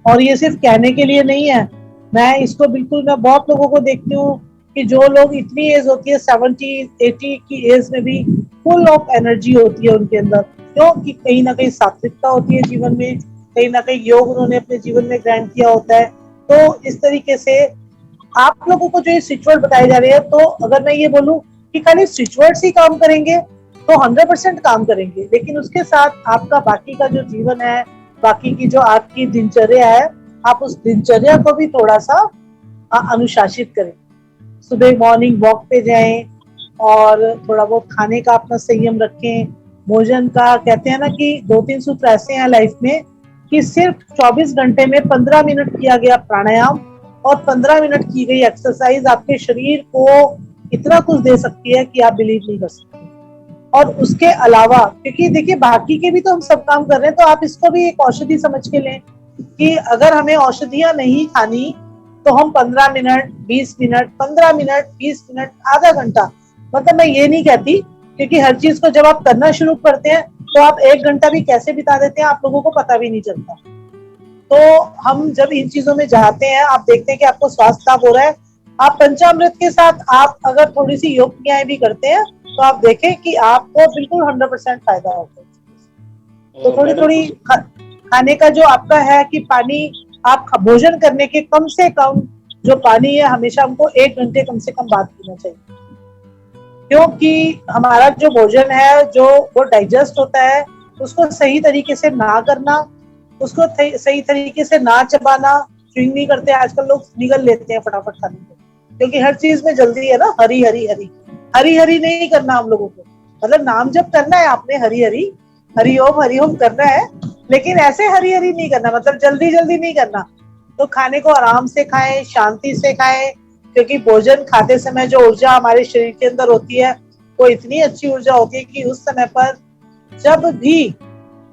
S5: और ये सिर्फ कहने के लिए नहीं है, मैं बहुत लोगों को देखती हूँ कि जो लोग इतनी एज होती है 70-80 की एज में भी फुल ऑफ एनर्जी होती है उनके अंदर, क्योंकि कहीं ना कहीं सात्विकता होती है जीवन में, कहीं ना कहीं योग उन्होंने अपने जीवन में ग्रहण किया होता है। तो इस तरीके से आप लोगों को जो ये स्विचवर्ड बताए जा रहे हैं, तो अगर मैं ये बोलूं कि खाली स्विचवर्ड ही काम करेंगे तो 100% काम करेंगे, लेकिन उसके साथ आपका बाकी का जो जीवन है, बाकी की जो आपकी दिनचर्या है, आप उस दिनचर्या को भी थोड़ा सा अनुशासित करें। सुबह मॉर्निंग वॉक पे जाएं और थोड़ा बहुत खाने का अपना संयम रखें। भोजन का कहते हैं ना कि 2-3 सूत्र ऐसे हैं लाइफ में कि सिर्फ 24 घंटे में 15 मिनट किया गया प्राणायाम और 15 मिनट की गई एक्सरसाइज आपके शरीर को इतना कुछ दे सकती है कि आप बिलीव नहीं कर सकते। और उसके अलावा, क्योंकि देखिए बाकी के भी तो हम सब काम कर रहे हैं, तो आप इसको भी एक औषधि समझ के लें कि अगर हमें औषधियां नहीं खानी तो हम 15 मिनट, 20 मिनट, 15 मिनट, 20 मिनट, आधा घंटा, मतलब मैं ये नहीं कहती, क्योंकि हर चीज को जब आप करना शुरू करते हैं तो आप 1 घंटा भी कैसे बिता देते हैं आप लोगों को पता भी नहीं चलता। तो हम जब इन चीजों में जाते हैं, आप देखते हैं कि आपको स्वास्थ्य लाभ हो रहा है, आप पंचामृत के साथ आप अगर थोड़ी सी योग क्रियाएं भी करते हैं तो आप देखें कि आपको बिल्कुल 100% फायदा होता है। तो थोड़ी थोड़ी खाने का जो आपका है कि पानी, आप भोजन करने के कम से कम जो पानी है हमेशा हमको 1 घंटे कम से कम बाद पीना चाहिए, क्योंकि हमारा जो भोजन है जो वो डाइजेस्ट होता है, उसको सही तरीके से ना करना, उसको सही तरीके से ना चबाना, च्युइंग नहीं करते आजकल लोग, निगल लेते हैं फटाफट खाने को, क्योंकि हर चीज में जल्दी है ना, हरी हरी हरी हरी हरी नहीं करना हम लोगों को, मतलब नाम जब करना है आपने हरी हरी हरि ओम करना है, लेकिन ऐसे हरी हरी नहीं करना, मतलब जल्दी जल्दी नहीं करना। तो खाने को आराम से खाएं, शांति से खाएं, क्योंकि भोजन खाते समय जो ऊर्जा हमारे शरीर के अंदर होती है वो इतनी अच्छी ऊर्जा होती है कि उस समय पर जब भी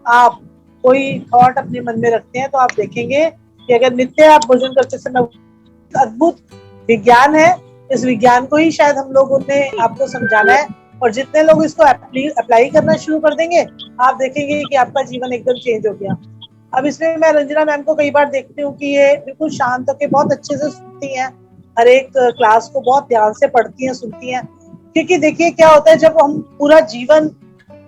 S5: आप कोई थॉट अपने मन में रखते हैं तो आप देखेंगे कि अगर नित्य आप भोजन करते समय, अद्भुत विज्ञान है, इस विज्ञान को ही शायद हम लोगों ने आपको समझाना है, और जितने लोग इसको अप्लाई करना शुरू कर देंगे आप देखेंगे कि आपका जीवन एकदम चेंज हो गया। अब इसमें मैं रंजना मैम को कई बार देखती हूँ कि ये बिल्कुल शांत होकर बहुत अच्छे से सुनती हैं, हर एक क्लास को बहुत ध्यान से पढ़ती हैं, सुनती हैं, क्योंकि देखिए क्या होता है जब हम पूरा जीवन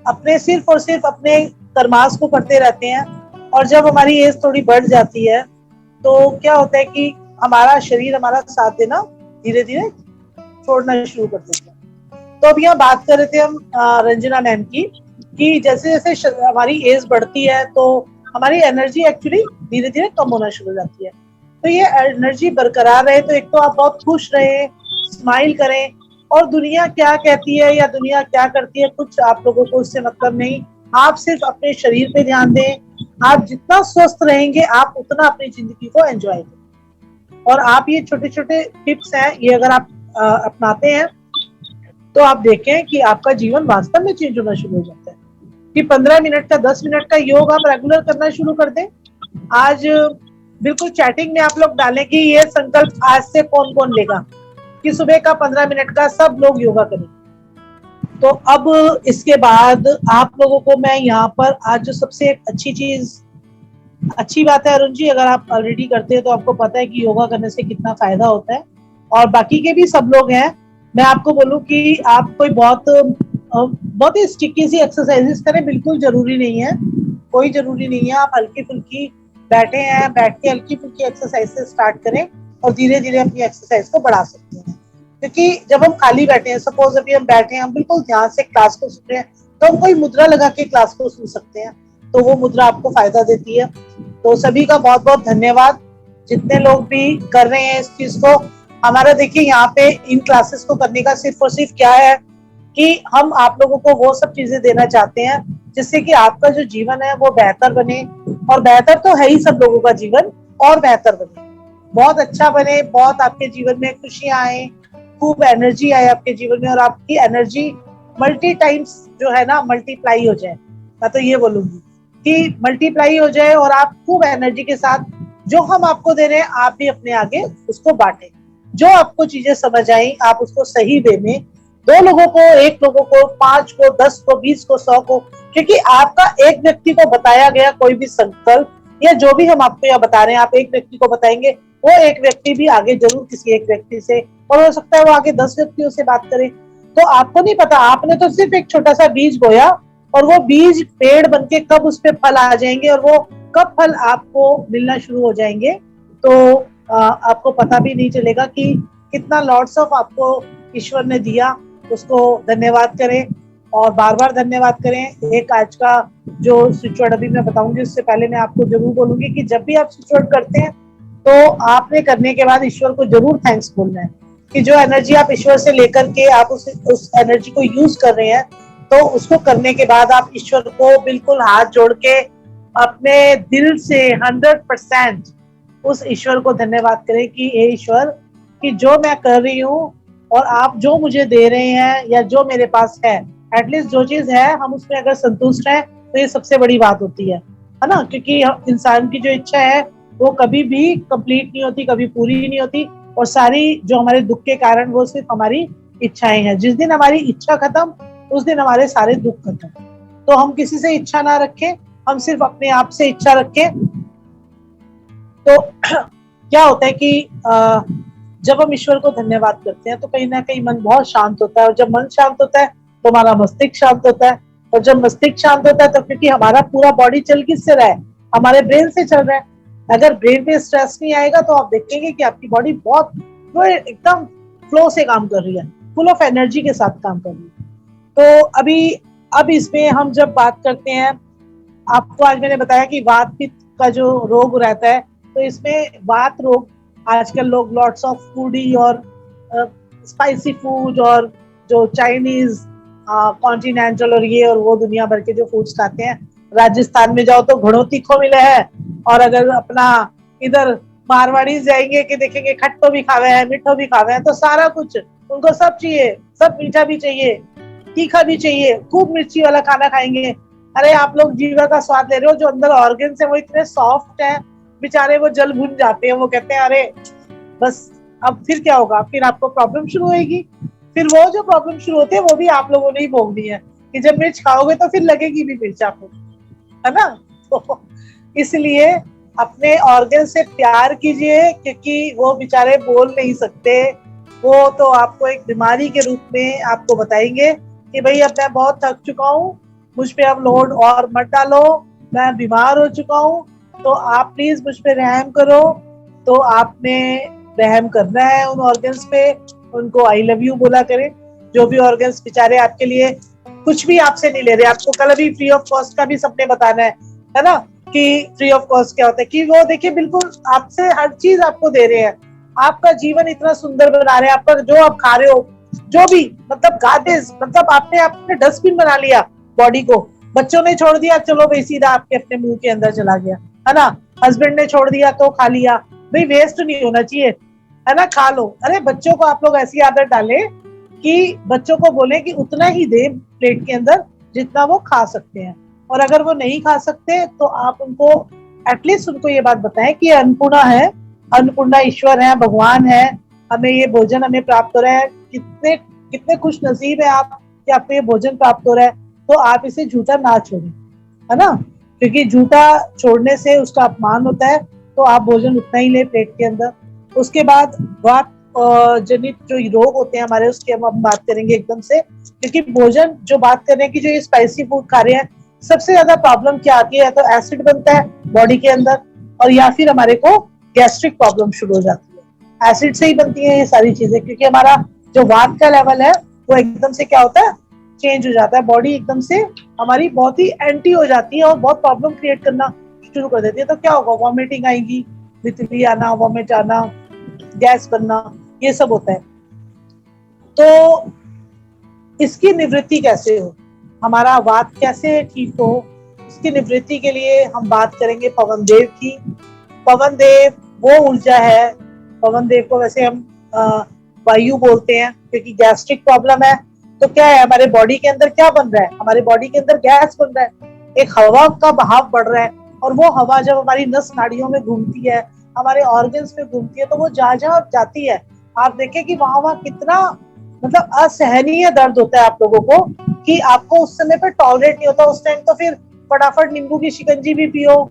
S5: अपने सिर्फ और सिर्फ अपने कर्मास को करते रहते हैं और जब हमारी एज थोड़ी बढ़ जाती है तो क्या होता है कि हमारा शरीर हमारा साथ देना धीरे धीरे छोड़ना शुरू कर देता है। तो अब यहाँ बात कर रहे थे हम रंजना मैम की कि जैसे जैसे हमारी एज बढ़ती है तो हमारी एनर्जी एक्चुअली धीरे धीरे कम होना शुरू हो जाती है। तो ये एनर्जी बरकरार रहे तो एक तो आप बहुत खुश रहे, स्माइल करें, और दुनिया क्या कहती है या दुनिया क्या करती है कुछ आप लोगों को उससे मतलब नहीं, आप सिर्फ अपने शरीर पे ध्यान दें। आप जितना स्वस्थ रहेंगे आप उतना अपनी जिंदगी को एंजॉय करें। और आप ये छोटे छोटे टिप्स हैं, ये अगर आप अपनाते हैं तो आप देखें कि आपका जीवन वास्तव में चेंज होना शुरू हो जाता है। कि 15 मिनट का 10 मिनट का योग आप रेगुलर करना शुरू कर दें। आज बिल्कुल चैटिंग में आप लोग डालें कि ये संकल्प आज से कौन कौन लेगा कि सुबह का 15 मिनट का सब लोग योगा करें। तो अब इसके बाद आप लोगों को मैं यहाँ पर आज जो सबसे अच्छी बात है अरुण जी, अगर आप ऑलरेडी करते हैं तो आपको पता है कि योगा करने से कितना फायदा होता है, और बाकी के भी सब लोग हैं। मैं आपको बोलूं कि आप कोई बहुत ही स्टिकी सी एक्सरसाइजेस करें, बिल्कुल जरूरी नहीं है, कोई जरूरी नहीं है। आप हल्की फुल्की बैठ के हल्की फुल्की एक्सरसाइज से स्टार्ट करें और धीरे धीरे अपनी एक्सरसाइज को बढ़ा सकते हैं। क्योंकि जब हम खाली बैठे हैं, सपोज अभी हम बैठे हैं, हम बिल्कुल ध्यान से क्लास को सुन रहे हैं, तो हम कोई मुद्रा लगा के क्लास को सुन सकते हैं। तो वो मुद्रा आपको फायदा देती है। तो सभी का बहुत बहुत धन्यवाद, जितने लोग भी कर रहे हैं इस चीज को। हमारा देखिए यहाँ पे इन क्लासेस को करने का सिर्फ और सिर्फ क्या है कि हम आप लोगों को वो सब चीजें देना चाहते हैं जिससे कि आपका जो जीवन है वो बेहतर बने, और बेहतर तो है ही सब लोगों का जीवन, और बेहतर बने, बहुत अच्छा बने, बहुत आपके जीवन में खुशियां आए, खूब एनर्जी आए आपके जीवन में, और आपकी एनर्जी मल्टी टाइम्स जो है ना मल्टीप्लाई हो जाए। मैं तो ये बोलूंगी कि मल्टीप्लाई हो जाए और आप खूब एनर्जी के साथ जो हम आपको दे रहे हैं आप भी अपने आगे उसको बांटें। जो आपको चीजें समझ आई आप उसको सही वे में 2 लोगों को, 1 लोगों को, 5 को, 10 को, 20 को, 100 को, क्योंकि आपका एक व्यक्ति को बताया गया कोई भी संकल्प या जो भी हम आपको यहाँ बता रहे हैं, आप एक व्यक्ति को बताएंगे, वो एक व्यक्ति भी आगे जरूर किसी एक व्यक्ति से, और हो सकता है वो आगे 10 व्यक्तियों से बात करे। तो आपको नहीं पता, आपने तो सिर्फ एक छोटा सा बीज बोया और वो बीज पेड़ बनके कब उस पे फल आ जाएंगे और वो कब फल आपको मिलना शुरू हो जाएंगे, तो आपको पता भी नहीं चलेगा कि कितना लॉट्स ऑफ आपको ईश्वर ने दिया। उसको धन्यवाद करें और बार बार धन्यवाद करें। एक आज का जो स्विच वर्ड अभी मैं बताऊंगी, उससे पहले मैं आपको जरूर बोलूंगी कि जब भी आप स्विच वर्ड करते हैं तो आपने करने के बाद ईश्वर को जरूर थैंक्स बोलना है कि जो एनर्जी आप ईश्वर से लेकर के आप उस एनर्जी को यूज कर रहे हैं, तो उसको करने के बाद आप ईश्वर को बिल्कुल हाथ जोड़ के अपने दिल से 100% उस ईश्वर को धन्यवाद करें कि हे ईश्वर, कि जो मैं कर रही हूँ और आप जो मुझे दे रहे हैं या जो मेरे पास है, एटलीस्ट जो चीज है हम उसमें अगर संतुष्ट हैं तो ये सबसे बड़ी बात होती है ना। क्योंकि इंसान की जो इच्छा है वो कभी भी कंप्लीट नहीं होती, कभी पूरी नहीं होती, और सारी जो हमारे दुख के कारण वो सिर्फ हमारी इच्छाएं हैं। जिस दिन हमारी इच्छा खत्म उस दिन हमारे सारे दुख खत्म। तो हम किसी से इच्छा ना रखें, हम सिर्फ अपने आप से इच्छा रखें। तो क्या होता है कि जब हम ईश्वर को धन्यवाद करते हैं तो कहीं ना कहीं मन बहुत शांत होता है, और जब मन शांत होता है तो हमारा मस्तिष्क शांत होता है, और जब मस्तिष्क शांत होता है तो क्योंकि हमारा पूरा बॉडी चल किससे रहा है, हमारे ब्रेन से चल रहा है। अगर ब्रेन पे स्ट्रेस नहीं आएगा तो आप देखेंगे कि आपकी बॉडी बहुत एकदम फ्लो से काम कर रही है, फुल ऑफ एनर्जी के साथ काम कर रही है। तो अब इसमें हम जब बात करते हैं, आपको आज मैंने बताया कि वात पित्त का जो रोग रहता है, तो इसमें वात रोग आजकल लोग लॉट्स ऑफ फूडी और स्पाइसी फूड और जो चाइनीज कॉन्टिनेंटल और ये और वो दुनिया भर के जो फूड्स खाते हैं। राजस्थान में जाओ तो घणो तीखो मिले है, और अगर अपना इधर मारवाड़ी जाएंगे कि देखेंगे खट्टो भी खावे है, मीठो भी खावे है, तो सारा कुछ उनको सब चाहिए, सब मीठा भी चाहिए, तीखा भी चाहिए, खूब मिर्ची वाला खाना खाएंगे। अरे आप लोग जीवा का स्वाद ले रहे हो, जो अंदर ऑर्गन्स है वो इतने सॉफ्ट है, बेचारे वो जल भुन जाते हैं। वो कहते हैं अरे बस अब फिर क्या होगा, फिर आपको प्रॉब्लम शुरू होगी। फिर वो जो प्रॉब्लम शुरू होती है वो भी आप लोगों ने ही भोगनी है कि जब मिर्च खाओगे तो फिर लगेगी भी मिर्च आपको, है ना। तो इसलिए अपने ऑर्गन से प्यार कीजिए, क्योंकि वो बेचारे बोल नहीं सकते, वो तो आपको एक बीमारी के रूप में आपको बताएंगे कि भाई अब मैं बहुत थक चुका हूँ, मुझ पे अब लोड और मत डालो, मैं बीमार हो चुका हूँ, तो आप प्लीज मुझ पे रहम करो। तो आपने रहम करना है उन ऑर्गन्स पे, उनको आई लव यू बोला करें। जो भी ऑर्गन्स बेचारे आपके लिए कुछ भी आपसे नहीं ले रहे, आपको कल अभी फ्री ऑफ कॉस्ट का भी सबने बताना है ना, कि फ्री ऑफ कॉस्ट क्या होता है, कि वो देखिए बिल्कुल आपसे हर चीज आपको दे रहे हैं, आपका जीवन इतना सुंदर बना रहे हैं, आपका जो आप खा रहे हो जो भी, मतलब गार्बेज, मतलब आपने डस्टबिन बना लिया बॉडी को। बच्चों ने छोड़ दिया, चलो भाई सीधा आपके अपने मुंह के अंदर चला गया, है ना। हस्बैंड ने छोड़ दिया तो खा लिया, भाई वेस्ट नहीं होना चाहिए, है ना, खा लो। अरे बच्चों को आप लोग ऐसी आदत डालें कि बच्चों को बोले कि उतना ही दे प्लेट के अंदर जितना वो खा सकते हैं, और अगर वो नहीं खा सकते तो आप उनको एटलीस्ट उनको ये बात बताएं कि अन्नपूर्णा है, अन्नपूर्णा ईश्वर है, भगवान है, हमें ये भोजन हमें प्राप्त हो रहा है, कितने कितने खुश नसीब है आप कि आपको ये भोजन प्राप्त हो रहा है। तो आप इसे झूठा ना छोड़ें, है ना, क्योंकि झूठा छोड़ने से उसका अपमान होता है। तो आप भोजन उतना ही ले प्लेट के अंदर। उसके बाद वात जनित जो रोग होते हैं हमारे, उसकी हम बात करेंगे एकदम से, क्योंकि भोजन जो बात कर रहे हैं कि जो ये स्पाइसी फूड खा रहे हैं, सबसे ज्यादा प्रॉब्लम क्या आती है, या तो एसिड बनता है बॉडी के अंदर, और या फिर हमारे को गैस्ट्रिक प्रॉब्लम शुरू हो जाती है। एसिड से ही बनती है ये सारी चीजें, क्योंकि हमारा जो वात का लेवल है वो एकदम से क्या होता है, चेंज हो जाता है, बॉडी एकदम से हमारी बहुत ही एंटी हो जाती है और बहुत प्रॉब्लम क्रिएट करना शुरू कर देती है। तो क्या होगा, वॉमिटिंग आएगी, बितली आना, वॉमिट आना, गैस बनना, ये सब होता है। तो इसकी निवृत्ति कैसे हो, हमारा वात कैसे ठीक हो, इसकी निवृत्ति के लिए हम बात करेंगे पवन देव की। पवन देव वो ऊर्जा है, पवन देव को वैसे हम वायु बोलते हैं क्योंकि गैस्ट्रिक प्रॉब्लम है। तो क्या है, हमारे बॉडी के अंदर क्या बन रहा है, हमारे बॉडी के अंदर गैस बन रहा है, एक हवा का बहाव बढ़ रहा है, और वो हवा जब हमारी नस नाड़ियों में घूमती है, हमारे ऑर्गन्स में घूमती है, तो वो जहाँ जहाँ जाती है, आप देखें कि वहां कितना मतलब असहनीय दर्द होता है आप लोगों को, कि आपको उस समय पे टॉलरेट नहीं होता। उस टाइम तो फिर फटाफट नींबू की शिकंजी भी पियो,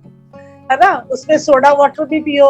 S5: है ना, उसमें सोडा वाटर भी पियो,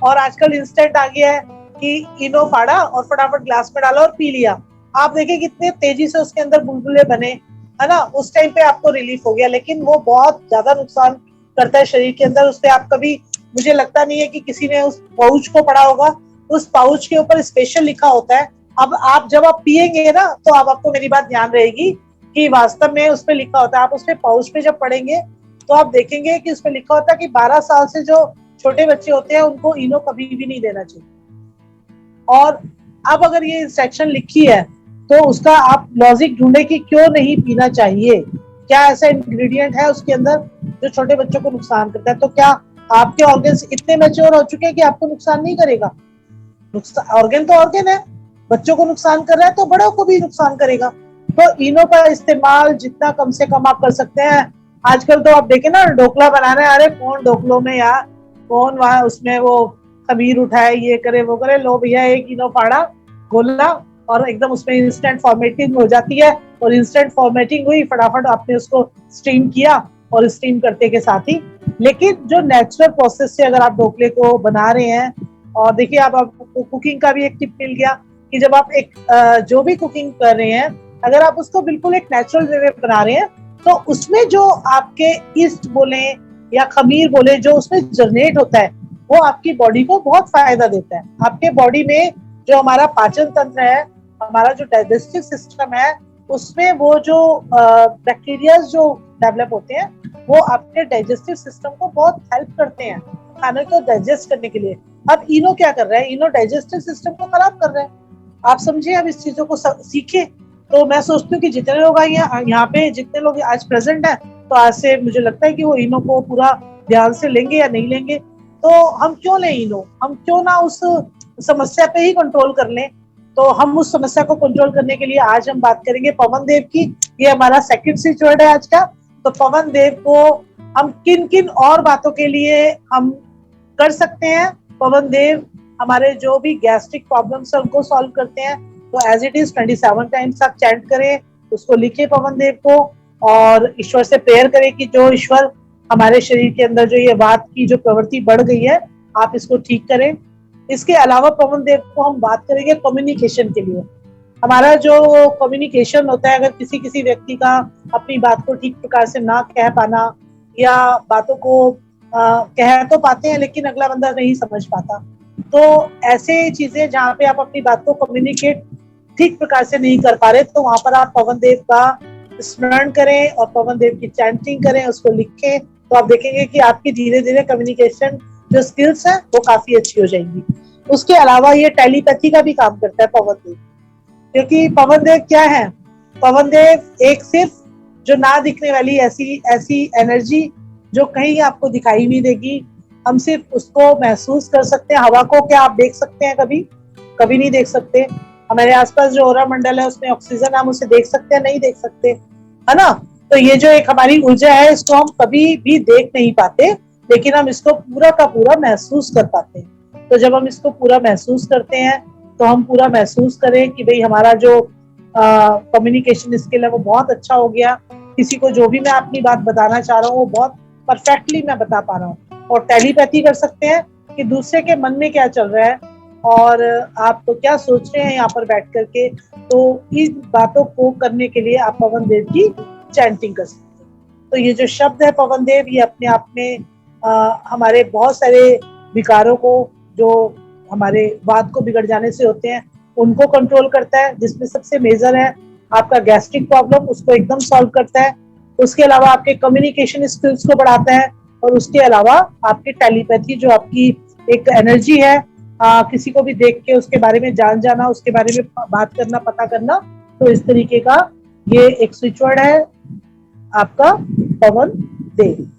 S5: और आजकल इंस्टेंट आ गया है कि इनो फाड़ा और फटाफट ग्लास में डाला और पी लिया। आप देखिए कितने तेजी से उसके अंदर बुलबुले बने, है ना, उस टाइम पे आपको रिलीफ हो गया, लेकिन वो बहुत ज्यादा नुकसान करता है शरीर के अंदर। उससे आप कभी, मुझे लगता नहीं है कि किसी ने उस पाउच को पढ़ा होगा, उस पाउच के ऊपर स्पेशल लिखा होता है। अब आप जब आप पिएंगे ना, तो अब आपको मेरी बात ध्यान रहेगी कि वास्तव में उस पर लिखा होता है। आप उसमें पाउच पे जब पढ़ेंगे तो आप देखेंगे कि उसमें लिखा होता है कि 12 साल से जो छोटे बच्चे होते हैं उनको इनो कभी भी नहीं देना चाहिए। और अब अगर ये इंस्ट्रक्शन लिखी है तो उसका आप लॉजिक ढूंढे कि क्यों नहीं पीना चाहिए, क्या ऐसा इंग्रेडिएंट है उसके अंदर जो छोटे बच्चों को नुकसान करता है। तो क्या आपके ऑर्गन्स इतने मैच्योर हो चुके हैं कि आपको नुकसान नहीं करेगा? ऑर्गन तो ऑर्गन है, बच्चों को नुकसान कर रहा है तो बड़ों को भी नुकसान करेगा। तो इनो का इस्तेमाल जितना कम से कम आप कर सकते हैं। आजकल तो आप देखें ना, ढोकला बनाना है, अरे कौन ढोकलों में यार, कौन वहां उसमें वो खमीर उठाए, ये करे वो करे, लो भैया एक इनो फाड़ा, घोला, और एकदम उसमें इंस्टेंट फॉर्मेटिंग हो जाती है। और इंस्टेंट फॉर्मेटिंग हुई, फटाफट आपने उसको स्टीम किया, और स्टीम करते के साथ ही, लेकिन जो नेचुरल प्रोसेस से अगर आप ढोकले को बना रहे हैं, और देखिए आप आपको कुकिंग का भी एक टिप मिल गया कि जब आप एक जो भी कुकिंग कर रहे हैं, अगर आप उसको बिल्कुल एक नेचुरल वे में बना रहे हैं, तो उसमें जो आपके ईस्ट बोले या खमीर बोले जो उसमें जनरेट होता है, वो आपकी बॉडी को बहुत फायदा देता है। आपके बॉडी में जो हमारा पाचन तंत्र है, हमारा जो डाइजेस्टिव सिस्टम है, उसमें वो जो बैक्टीरिया जो डेवलप होते हैं, वो आपके डाइजेस्टिव सिस्टम को बहुत हेल्प करते हैं खाने को डाइजेस्ट करने के लिए। अब इनो क्या कर रहा है, इनो डाइजेस्टिव सिस्टम को खराब कर रहा है। आप समझिए, अब इस चीजों को सीखे। तो मैं सोचती हूँ कि जितने लोग आए यहाँ पे, जितने लोग आज प्रेजेंट है, तो आज से मुझे लगता है कि वो इनो को पूरा ध्यान से लेंगे या नहीं लेंगे। तो हम क्यों लें इनो, हम क्यों ना उस समस्या पे ही कंट्रोल कर लें। तो हम उस समस्या को कंट्रोल करने के लिए आज हम बात करेंगे पवन देव की। ये हमारा सेकंड स्विच वर्ड है आज का। तो पवन देव को हम किन किन और बातों के लिए हम कर सकते हैं। पवन देव हमारे जो भी गैस्ट्रिक प्रॉब्लम्स है उनको सॉल्व करते हैं। तो एज इट इज 27 टाइम्स आप चैंट करें, उसको लिखे पवन देव को, और ईश्वर से प्रेयर करें कि जो ईश्वर हमारे शरीर के अंदर जो ये वात की जो प्रवृत्ति बढ़ गई है, आप इसको ठीक करें। इसके अलावा पवन देव को हम बात करेंगे कम्युनिकेशन के लिए। हमारा जो कम्युनिकेशन होता है, अगर किसी व्यक्ति का अपनी बात को ठीक प्रकार से ना कह पाना, या बातों को कह तो पाते हैं लेकिन अगला बंदा नहीं समझ पाता, तो ऐसे चीजें जहाँ पे आप अपनी बात को कम्युनिकेट ठीक प्रकार से नहीं कर पा रहे, तो वहां पर आप पवन देव का स्मरण करें और पवन देव की चैंटिंग करें, उसको लिखें। तो आप देखेंगे कि आपकी धीरे धीरे कम्युनिकेशन जो स्किल्स है वो काफी अच्छी हो जाएंगी। उसके अलावा ये टेलीपैथी का भी काम करता है पवन देव, क्योंकि पवन देव क्या है, पवन देव एक सिर्फ जो ना दिखने वाली ऐसी एनर्जी जो कहीं आपको दिखाई नहीं देगी, हम सिर्फ उसको महसूस कर सकते हैं। हवा को क्या आप देख सकते हैं? कभी नहीं देख सकते। हमारे आसपास जो ओरा मंडल है उसमें ऑक्सीजन, हम उसे देख सकते हैं? नहीं देख सकते, है ना। तो ये जो एक हमारी ऊर्जा है, इसको हम कभी भी देख नहीं पाते, लेकिन हम इसको पूरा का पूरा महसूस कर पाते हैं। तो जब हम इसको पूरा महसूस करते हैं, तो हम पूरा महसूस करें कि भाई हमारा जो कम्युनिकेशन स्किल है वो बहुत अच्छा हो गया। किसी को जो भी मैं अपनी बात बताना चाह रहा हूँ वो बहुत परफेक्टली मैं बता पा रहा हूँ। और टेलीपैथी कर सकते हैं कि दूसरे के मन में क्या चल रहा है और आप तो क्या सोच रहे हैं यहाँ पर बैठ करके। तो इन बातों को करने के लिए आप पवन देव की चैंटिंग कर सकते हैं। तो ये जो शब्द है पवन देव, ये अपने आप में हमारे बहुत सारे विकारों को, जो हमारे वात को बिगड़ जाने से होते हैं, उनको कंट्रोल करता है, जिसमें सबसे मेजर है आपका गैस्ट्रिक प्रॉब्लम उसको एकदम सॉल्व करता है, उसके अलावा आपके कम्युनिकेशन स्किल्स को बढ़ाता है, और उसके अलावा आपकी टेलीपैथी जो आपकी एक एनर्जी है, किसी को भी देख के उसके बारे में जान जाना, उसके बारे में बात करना, पता करना, तो इस तरीके का ये एक स्विच वर्ड है आपका पवन देव।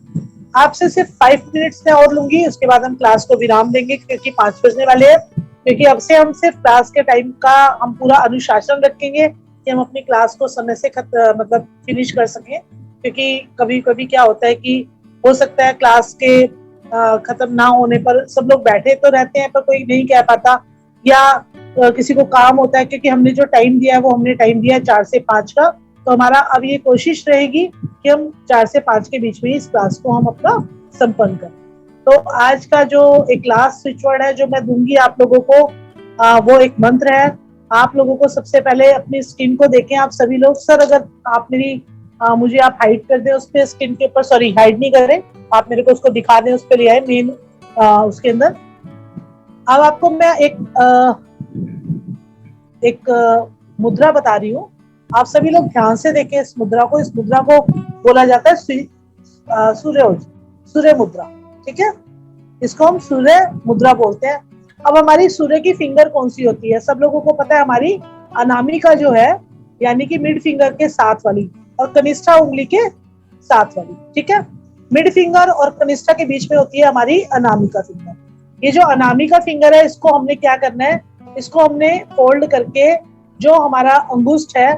S5: आपसे सिर्फ 5 मिनट्स में और लूंगी, उसके बाद हम क्लास को विराम देंगे क्योंकि 5 बजने वाले हैं। क्योंकि अब से हम सिर्फ क्लास के टाइम का हम पूरा अनुशासन रखेंगे कि हम अपनी क्लास को समय से मतलब फिनिश कर सकें। क्योंकि कभी कभी क्या होता है कि हो सकता है क्लास के खत्म ना होने पर सब लोग बैठे तो रहते हैं पर कोई नहीं कह पाता, या किसी को काम होता है, क्योंकि हमने जो टाइम दिया है वो हमने टाइम दिया है 4 से 5 का। तो हमारा अब ये कोशिश रहेगी कि हम 4 से 5 के बीच में इस क्लास को हम अपना संपन्न करें। तो आज का जो एक लास्ट स्विच वर्ड है जो मैं दूंगी आप लोगों को, वो एक मंत्र है। आप लोगों को सबसे पहले अपनी स्किन को देखें आप सभी लोग। सर अगर आप मेरी मुझे आप हाइड कर दें उस पे स्किन के ऊपर, सॉरी हाइड नहीं कर रहे, आप मेरे को उसको दिखा दें, उस पे ले आए मेन उसके अंदर। अब आपको मैं एक मुद्रा बता रही हूँ, आप सभी लोग ध्यान से देखें इस मुद्रा को। इस मुद्रा को बोला जाता है सूर्य मुद्रा, ठीक है, इसको हम सूर्य मुद्रा बोलते हैं। अब हमारी सूर्य की फिंगर कौन सी होती है? सब लोगों को पता है, हमारी अनामिका जो है, यानी कि मिड फिंगर के साथ वाली और कनिष्ठा उंगली के साथ वाली, ठीक है। मिड फिंगर और कनिष्ठा के बीच में होती है हमारी अनामिका फिंगर। ये जो अनामिका फिंगर है इसको हमने क्या करना है, इसको हमने फोल्ड करके जो हमारा अंगुष्ठ है,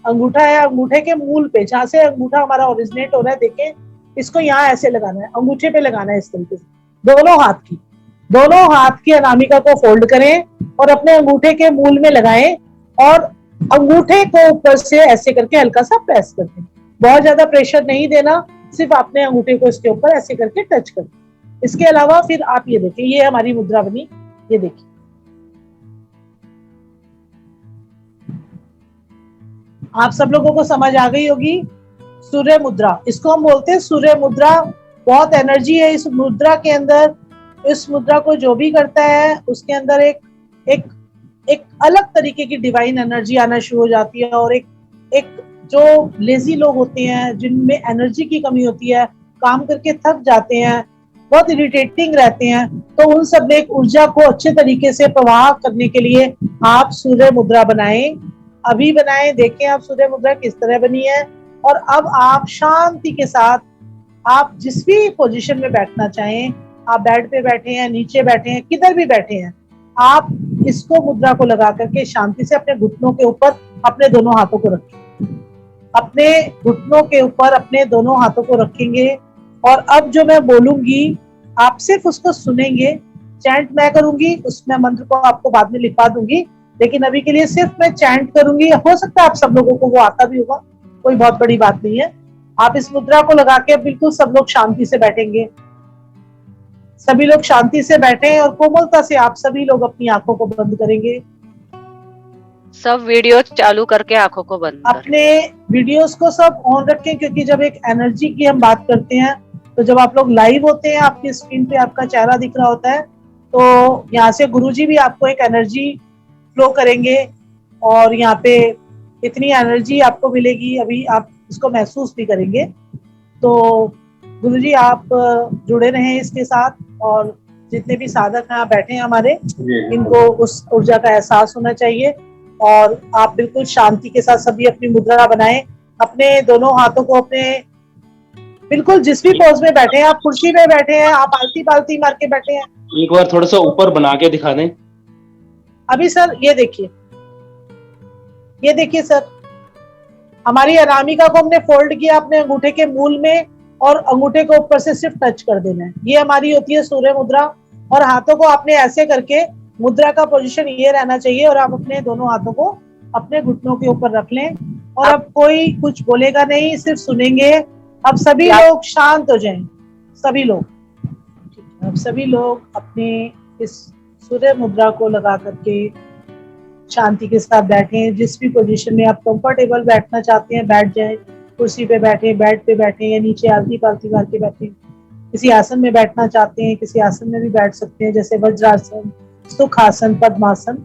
S5: अंगूठा है, अंगूठे के मूल पे जहाँ से अंगूठा हमारा ओरिजिनेट हो रहा है, देखें इसको यहाँ ऐसे लगाना है, अंगूठे पे लगाना है इस तरीके से। दोनों हाथ की अनामिका को फोल्ड करें और अपने अंगूठे के मूल में लगाएं और अंगूठे को ऊपर से ऐसे करके हल्का सा प्रेस कर दें। बहुत ज्यादा प्रेशर नहीं देना, सिर्फ अपने अंगूठे को इसके ऊपर ऐसे करके टच कर दें। इसके अलावा फिर आप ये देखें, ये हमारी मुद्रा बनी, ये देखिए आप सब लोगों को समझ आ गई होगी। सूर्य मुद्रा, इसको हम बोलते हैं सूर्य मुद्रा। बहुत एनर्जी है इस मुद्रा के अंदर। इस मुद्रा को जो भी करता है उसके अंदर एक अलग तरीके की डिवाइन एनर्जी आना शुरू हो जाती है। और एक जो लेजी लोग होते हैं, जिनमें एनर्जी की कमी होती है, काम करके थक जाते हैं, बहुत इरिटेटिंग रहते हैं, तो उन सब में एक ऊर्जा को अच्छे तरीके से प्रवाह करने के लिए आप सूर्य मुद्रा बनाएं। अभी बनाएं, देखें आप सूर्य मुद्रा किस तरह बनी है। और अब आप शांति के साथ, आप जिस भी पोजीशन में बैठना चाहें, आप बेड पे बैठे हैं, नीचे बैठे हैं, किधर भी बैठे हैं, आप इसको मुद्रा को लगा करके शांति से अपने घुटनों के ऊपर अपने दोनों हाथों को रखें। अपने घुटनों के ऊपर अपने दोनों हाथों को रखेंगे। और अब जो मैं बोलूंगी आप सिर्फ उसको सुनेंगे। चैंट मैं करूंगी, उसमें मंत्र को आपको बाद में लिखवा दूंगी, लेकिन अभी के लिए सिर्फ मैं चैंट करूंगी। हो सकता है आप सब लोगों को वो आता भी होगा, कोई बहुत बड़ी बात नहीं है। आप इस मुद्रा को लगा के बिल्कुल सब लोग शांति से बैठेंगे। सभी लोग शांति से बैठे और कोमलता से आप सभी लोग अपनी आंखों को बंद करेंगे।
S6: सब वीडियो चालू करके आंखों को बंद करें।
S5: अपने वीडियोस को सब ऑन रखें, क्योंकि जब एक एनर्जी की हम बात करते हैं तो जब आप लोग लाइव होते हैं, आपकी स्क्रीन पे आपका चेहरा दिख रहा होता है, तो यहाँ से गुरुजी भी आपको एक एनर्जी फ्लो करेंगे और यहाँ पे इतनी एनर्जी आपको मिलेगी, अभी आप इसको महसूस भी करेंगे। तो गुरुजी आप जुड़े रहें इसके साथ, और जितने भी साधक हैं बैठे हैं हमारे, इनको उस ऊर्जा का एहसास होना चाहिए। और आप बिल्कुल शांति के साथ सभी अपनी मुद्रा बनाएं। अपने दोनों हाथों को अपने बिल्कुल जिस भी पोज में बैठे हैं, आप कुर्सी में बैठे हैं, आप आलती पालती मार के बैठे हैं,
S4: एक बार थोड़ा सा ऊपर बना के दिखा दें।
S5: अभी सर ये देखिए सर, हमारी अनामिका को हमने फोल्ड किया अपने अंगूठे के मूल में और अंगूठे को ऊपर से सिर्फ टच कर देना है। ये हमारी होती है सूर्य मुद्रा। और हाथों को आपने ऐसे करके, मुद्रा का पोजीशन ये रहना चाहिए, और आप अपने दोनों हाथों को अपने घुटनों के ऊपर रख लें। और अब कोई कुछ बोलेगा नहीं, सिर्फ सुनेंगे। अब सभी लोग शांत हो जाएं, सभी लोग। अब सभी लोग अपने इस सूर्य मुद्रा को लगा करके शांति के साथ बैठें। जिस भी पोजीशन में आप कंफर्टेबल बैठना चाहते हैं बैठ जाएं। कुर्सी पे बैठे, बेड पे बैठे, या नीचे आलती पालती मार के बैठे। किसी आसन में बैठना चाहते हैं, किसी आसन में भी बैठ सकते हैं, जैसे वज्रासन, सुखासन, पद्मासन।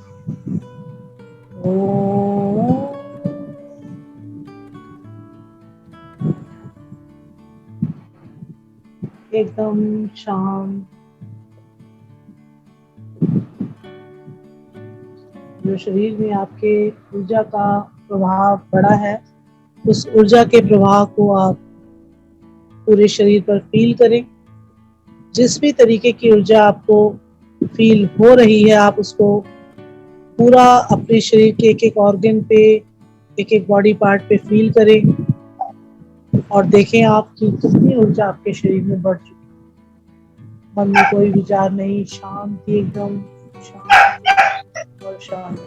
S5: एकदम शांत। जो शरीर में आपके ऊर्जा का प्रभाव बढ़ा है, उस ऊर्जा के प्रवाह को आप पूरे शरीर पर फील करें। जिस भी तरीके की ऊर्जा आपको फील हो रही है, आप उसको पूरा अपने शरीर के एक एक ऑर्गन पे, एक एक बॉडी पार्ट पे फील करें और देखें आप कि कितनी ऊर्जा आपके शरीर में बढ़ चुकी है। मन में कोई विचार नहीं, शांति, एकदम शांति और शांति।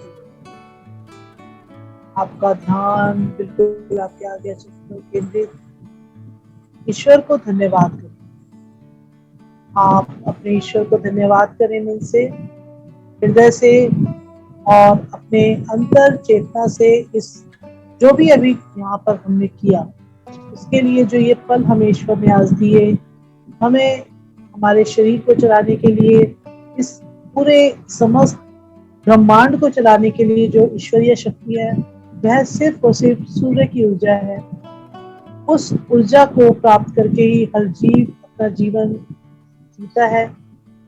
S5: आपका ध्यान बिल्कुल आपके आगे केंद्रित। ईश्वर को धन्यवाद करें। आप अपने ईश्वर को धन्यवाद करें मन से, हृदय से और अपने अंतर चेतना से। इस जो भी अभी यहाँ पर हमने किया, उसके लिए जो ये पल हमें ईश्वर ने आज दिए, हमें हमारे शरीर को चलाने के लिए, इस पूरे समस्त ब्रह्मांड को चलाने के लिए जो ईश्वरीय शक्ति है, वह सिर्फ और सिर्फ सूर्य की ऊर्जा है। उस ऊर्जा को प्राप्त करके ही हर जीव अपना जीवन जीता है।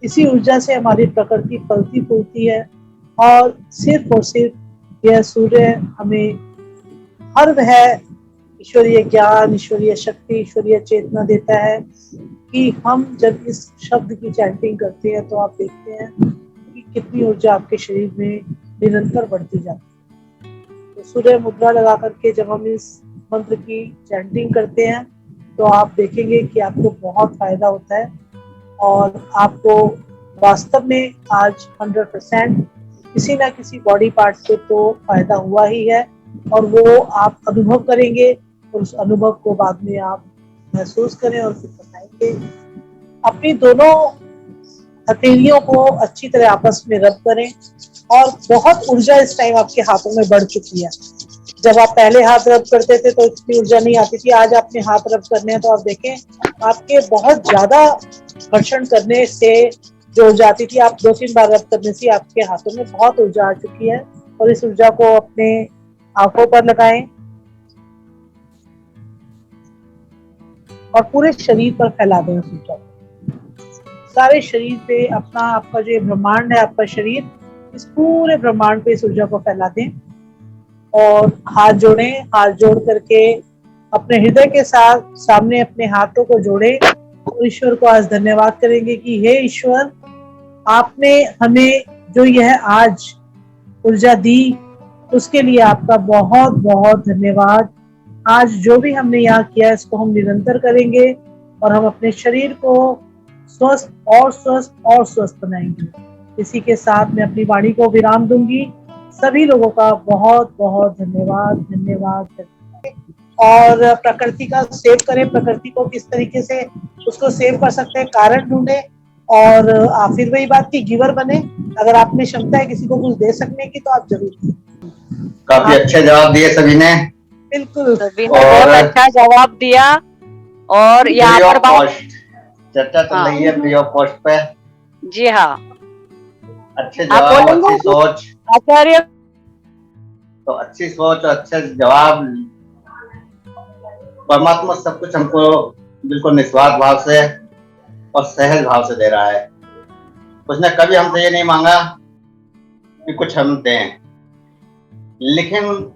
S5: इसी ऊर्जा से हमारी प्रकृति फलती फूलती है और सिर्फ यह सूर्य हमें हर वह ईश्वरीय ज्ञान, ईश्वरीय शक्ति, ईश्वरीय चेतना देता है कि हम जब इस शब्द की चैंटिंग करते हैं तो आप देखते हैं कि कितनी ऊर्जा आपके शरीर में निरंतर बढ़ती जाती है। तो सूर्य मुद्रा लगा करके जब हम इस मंत्र की चैंटिंग करते हैं तो आप देखेंगे कि आपको बहुत फायदा होता है और आपको वास्तव में आज 100% किसी ना किसी बॉडी पार्ट से तो फायदा हुआ ही है और वो आप अनुभव करेंगे और उस अनुभव को बाद में आप महसूस करें और फिर बताएंगे। अपनी दोनों हथेलियों को अच्छी तरह आपस में रब करें और बहुत ऊर्जा इस टाइम आपके हाथों में बढ़ चुकी है। जब आप पहले हाथ रब करते थे तो इतनी ऊर्जा नहीं आती थी। आज आपने हाथ रब करने हैं तो आप देखें आपके बहुत ज्यादा घर्षण करने से जो ऊर्जा आती थी, आप 2-3 बार रब करने से आपके हाथों में बहुत ऊर्जा आ चुकी है। और इस ऊर्जा को अपने आंखों पर लगाएं और पूरे शरीर पर फैला दें। उस ऊर्जा को सारे शरीर पे अपना, आपका जो ब्रह्मांड है, आपका शरीर, इस पूरे ब्रह्मांड पे इस ऊर्जा को फैला दें और हाथ जोड़ें। हाथ जोड़ करके अपने हृदय के साथ सामने अपने हाथों को जोड़ें और ईश्वर को आज धन्यवाद करेंगे कि हे ईश्वर, आपने हमें जो यह आज ऊर्जा दी उसके लिए आपका बहुत बहुत धन्यवाद। आज जो भी हमने यहाँ किया इसको हम निरंतर करेंगे और हम अपने शरीर को स्वस्थ और स्वस्थ और स्वस्थ बनाएंगे। इसी के साथ मैं अपनी वाणी को विराम दूंगी। सभी लोगों का बहुत बहुत धन्यवाद धन्यवाद। और प्रकृति का सेव करें। प्रकृति को किस तरीके से उसको सेव कर सकते हैं, कारण ढूंढे और फिर वही बात की गिवर बने। अगर आप में क्षमता है किसी को कुछ दे सकने की तो आप जरूर।
S1: काफी अच्छे जवाब दिए सभी ने।
S5: बिल्कुल,
S6: सभी ने बहुत अच्छा जवाब दिया। और यहाँ पर बात
S1: चर्चा चल रही है फ्री ऑफ कॉस्ट पे।
S6: जी हाँ,
S1: अच्छे जवाब, अच्छी सोच
S6: आचार्य।
S1: तो अच्छी सोच और अच्छे जवाब, परमात्मा सब कुछ हमको बिल्कुल निस्वार्थ भाव से और सहज भाव से दे रहा है। उसने कभी हमसे ये नहीं मांगा कि कुछ हम दें, लेकिन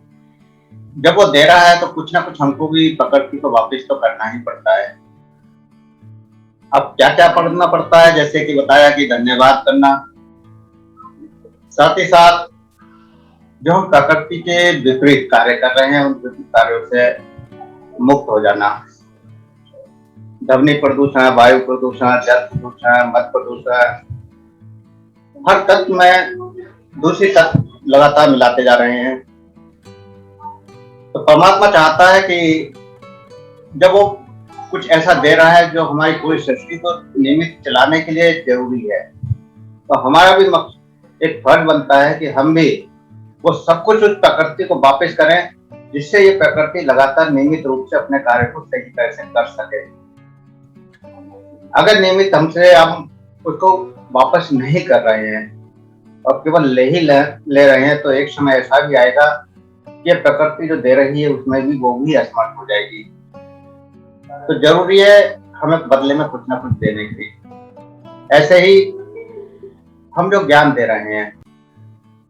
S1: जब वो दे रहा है तो कुछ ना कुछ हमको भी प्रकृति को वापस तो करना ही पड़ता है। अब क्या क्या करना पड़ता है, जैसे कि बताया कि धन्यवाद करना, साथ ही साथ जो हम प्रकृति के विपरीत कार्य कर रहे हैं उन विपरीत कार्यों से मुक्त हो जाना। ध्वनि प्रदूषण, वायु प्रदूषण, जल प्रदूषण, मद प्रदूषण, हर तत्व में दूसरी तत्व लगातार मिलाते जा रहे हैं। तो परमात्मा चाहता है कि जब वो कुछ ऐसा दे रहा है जो हमारी पूरी सृष्टि को नियमित चलाने के लिए जरूरी है, तो हमारा भी एक फर्ज बनता है कि हम भी वो सब कुछ उस प्रकृति को वापस करें, जिससे ये प्रकृति लगातार नियमित रूप से अपने कार्य को सही तरह से कर सके। अगर नियमित हमसे हम उसको वापस नहीं कर रहे हैं और केवल ले रहे हैं, तो एक समय ऐसा भी आएगा कि प्रकृति जो दे रही है उसमें भी वो भी असमर्थ हो जाएगी। तो जरूरी है हमें बदले में कुछ ना कुछ देने के लिए। ऐसे ही हम जो ज्ञान दे रहे हैं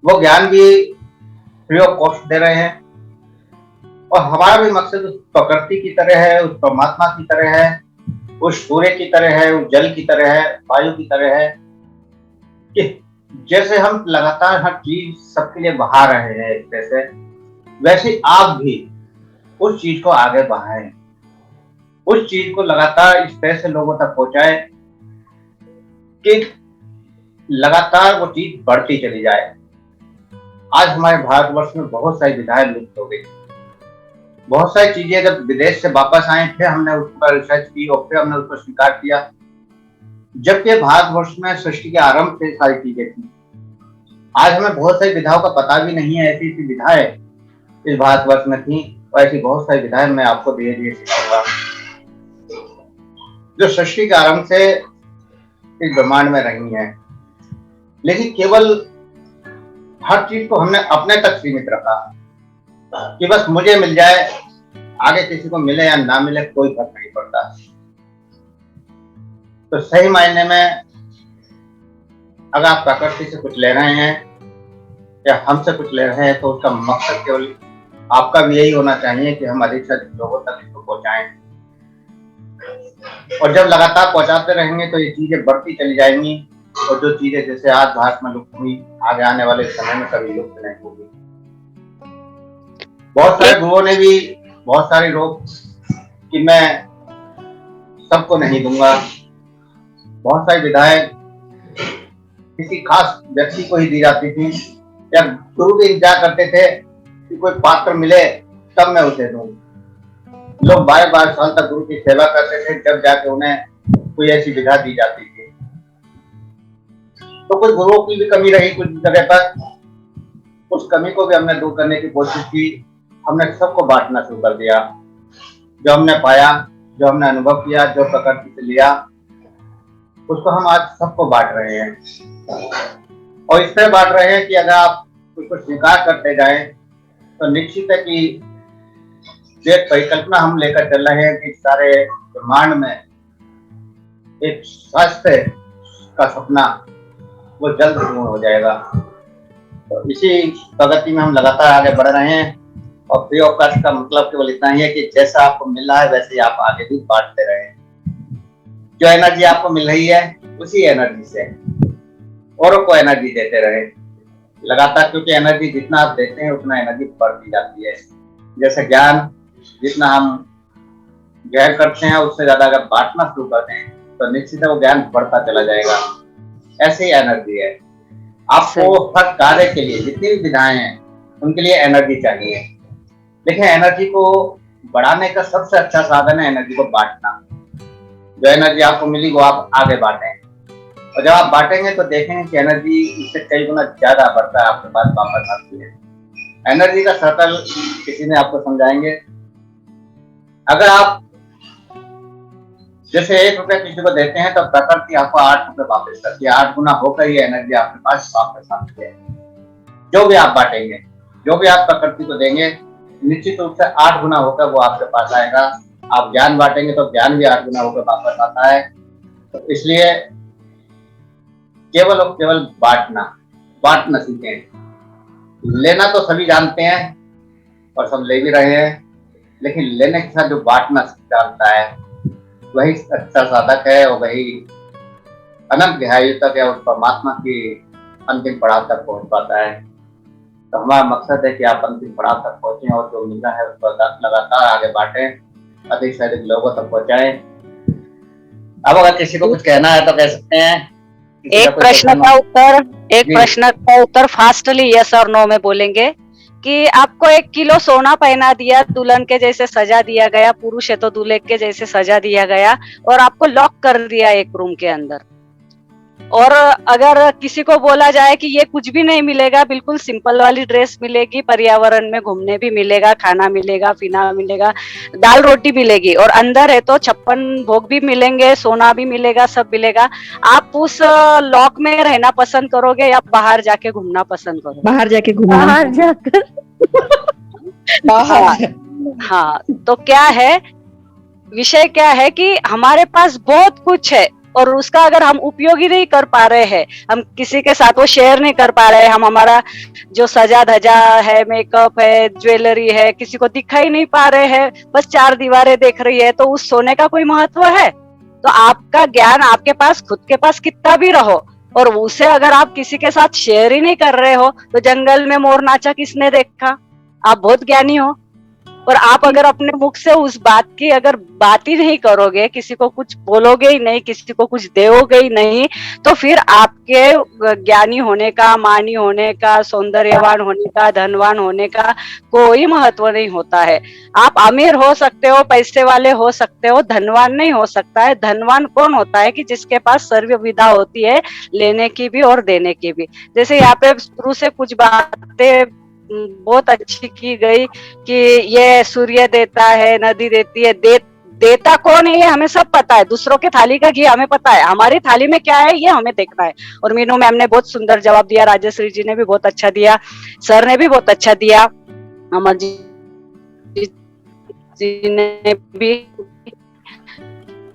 S1: वो ज्ञान भी फ्री ऑफ कॉस्ट दे रहे हैं, और हमारा भी मकसद उस प्रकृति की तरह है, उस परमात्मा की तरह है, उस सूर्य की तरह है, उस जल की तरह है, वायु की तरह है, कि जैसे हम लगातार हर चीज सबके लिए बहा रहे हैं एक तरह से, वैसे आप भी उस चीज को आगे बढ़ाएं, उस चीज को लगातार इस तरह से लोगों तक पहुंचाएं कि लगातार वो चीज बढ़ती चली जाए। आज हमारे भारतवर्ष में बहुत सारी विधाएं लुप्त हो गई, बहुत सारी चीजें जब विदेश से वापस आए फिर हमने उस पर रिसर्च की और फिर हमने उसको स्वीकार किया, जबकि भारतवर्ष में सृष्टि के आरंभ से सारी चीजें थी। आज हमें बहुत सारी विधाओं का पता भी नहीं है, ऐसी ऐसी विधाएं इस भारतवर्ष में थी, और ऐसी बहुत सारी विधाएं मैं आपको धीरे धीरे सिखाऊंगा जो सृष्टि के आरंभ से इस ब्रह्मांड में रही है। लेकिन केवल हर चीज को हमने अपने तक सीमित रखा कि बस मुझे मिल जाए, आगे किसी को मिले या ना मिले कोई फर्क नहीं पड़ता। तो सही मायने में अगर आप प्रकृति से कुछ ले रहे हैं या हमसे कुछ ले रहे हैं तो उसका मकसद केवल आपका भी यही होना चाहिए कि हम अधिक से अधिक लोगों तक इसको पहुंचाएं, और जब लगातार पहुंचाते रहेंगे तो ये चीजें बढ़ती चली जाएंगी, और जो चीजें जैसे आज भारत में लुप्त हुई आगे आने वाले समय में कभी लुप्त नहीं होगी। बहुत सारे गुरुओं ने भी बहुत सारे रोक कि मैं सबको नहीं दूंगा, बहुत सारी विधाएं किसी खास व्यक्ति को ही दी जाती थी, या गुरु भी इंतजार करते थे कि कोई पात्र मिले तब मैं उसे दूं। लोग 12-12 साल तक गुरु की सेवा करते थे, जब जाके उन्हें कोई ऐसी विधा दी जाती थी। तो कुछ गुरुओं की भी कमी रही कुछ जगह पर, उस कमी को भी हमने दूर करने की कोशिश की। हमने सबको बांटना शुरू कर दिया, जो हमने पाया, जो हमने अनुभव किया, जो प्रकृति से लिया, उसको हम आज सबको बांट रहे हैं। और इस तरह बांट रहे हैं कि अगर आप उसको स्वीकार करते जाएं तो निश्चित है कि एक परिकल्पना हम लेकर चल रहे हैं कि सारे ब्रह्मांड में एक स्वास्थ्य का सपना वो जल्द पूर्ण हो जाएगा। तो इसी प्रगति में हम लगातार आगे बढ़ रहे हैं, और फ्री ऑफ कॉस्ट का मतलब केवल इतना ही है कि जैसा आपको मिल रहा है वैसे ही आप आगे भी बांटते रहें। जो एनर्जी आपको मिल रही है उसी एनर्जी से औरों को एनर्जी देते रहे लगातार, क्योंकि एनर्जी जितना आप देते हैं उतना एनर्जी बढ़ती जाती है। जैसे ज्ञान जितना हम ग्रहण करते हैं उससे ज्यादा अगर बांटना शुरू कर दें तो निश्चित है वो ज्ञान बढ़ता चला जाएगा। ऐसे ही एनर्जी है। आपको हर कार्य के लिए जितनी भी विधाएं हैं उनके लिए एनर्जी चाहिए, लेकिन एनर्जी को बढ़ाने का सबसे अच्छा साधन है एनर्जी को बांटना। जो एनर्जी आपको मिली वो आप आगे बांटें, और जब आप बांटेंगे तो देखेंगे कि एनर्जी इससे कई गुना ज्यादा बढ़ता है, आपके पास वापस आती है। एनर्जी का सर्कल किसी ने आपको समझाएंगे। अगर आप जैसे 1 रुपया किसी को देते हैं तो प्रकृति आपको 8 रुपये वापस करती है, 8 गुना होकर ये एनर्जी आपके पास वापस आती है। जो भी आप बांटेंगे, जो भी आप प्रकृति को देंगे, निश्चित रूप से 8 गुना होकर वो आपके पास आएगा। आप ज्ञान बांटेंगे तो ज्ञान भी 8 गुना होकर वापस आता है। तो इसलिए केवल और केवल बांटना सीखें। लेना तो सभी जानते हैं और सब ले भी रहे हैं, लेकिन लेने के साथ जो बांटना जानता है वही अच्छा साधक है, और वही अनंत गहराई तक है, उस परमात्मा की अंतिम पड़ाव तक पहुंच पाता है। तो हमारा मकसद है कि आप अंतिम पड़ाव तक पहुंचे और जो मिला है उसको लगातार आगे बांटें, अधिक से अधिक लोगों तक पहुंचाएं। अब अगर किसी को कुछ कहना है तो कह सकते हैं।
S6: एक प्रश्न का उत्तर फास्टली यस और नो में बोलेंगे कि आपको 1 किलो सोना पहना दिया, दुल्हन के जैसे सजा दिया गया, पुरुष है तो दूल्हे के जैसे सजा दिया गया, और आपको लॉक कर दिया एक रूम के अंदर, और अगर किसी को बोला जाए कि ये कुछ भी नहीं मिलेगा, बिल्कुल सिंपल वाली ड्रेस मिलेगी, पर्यावरण में घूमने भी मिलेगा, खाना मिलेगा, पीना मिलेगा, दाल रोटी मिलेगी, और अंदर है तो 56 भोग भी मिलेंगे, सोना भी मिलेगा, सब मिलेगा, आप उस लॉक में रहना पसंद करोगे या बाहर जाके घूमना पसंद करोगे?
S8: बाहर जाके घूमना।
S7: बाहर जाकर
S6: हाँ, तो क्या है विषय क्या है कि हमारे पास बहुत कुछ है और उसका अगर हम उपयोग ही नहीं कर पा रहे हैं, हम किसी के साथ वो शेयर नहीं कर पा रहे हैं, हम हमारा जो सजा धजा है, मेकअप है, ज्वेलरी है, किसी को दिखाई नहीं पा रहे हैं, बस चार दीवारें देख रही है, तो उस सोने का कोई महत्व है? तो आपका ज्ञान आपके पास, खुद के पास कितना भी रहो, और उसे अगर आप किसी के साथ शेयर ही नहीं कर रहे हो, तो जंगल में मोर नाचा किसने देखा? आप बहुत ज्ञानी हो, और आप अगर अपने मुख से उस बात की अगर बात ही नहीं करोगे, किसी को कुछ बोलोगे ही नहीं, किसी को कुछ दोगे ही नहीं, तो फिर आपके ज्ञानी होने का, मानी होने का, सौंदर्यवान होने का, धनवान होने का कोई महत्व नहीं होता है। आप अमीर हो सकते हो, पैसे वाले हो सकते हो, धनवान नहीं हो सकता है। धनवान कौन होता है? कि जिसके पास सर्व विधा होती है, लेने की भी और देने की भी। जैसे यहाँ पे शुरू से कुछ बातें बहुत अच्छी की गई कि ये सूर्य देता है, नदी देती है, देता कौन है ये हमें सब पता है। दूसरों के थाली का घी हमें पता है, हमारी थाली में क्या है ये हमें देखना है। और मीनू मैम ने बहुत सुंदर जवाब दिया, राजश्री जी ने भी बहुत अच्छा दिया, सर ने भी बहुत अच्छा दिया, अमर जी ने भी,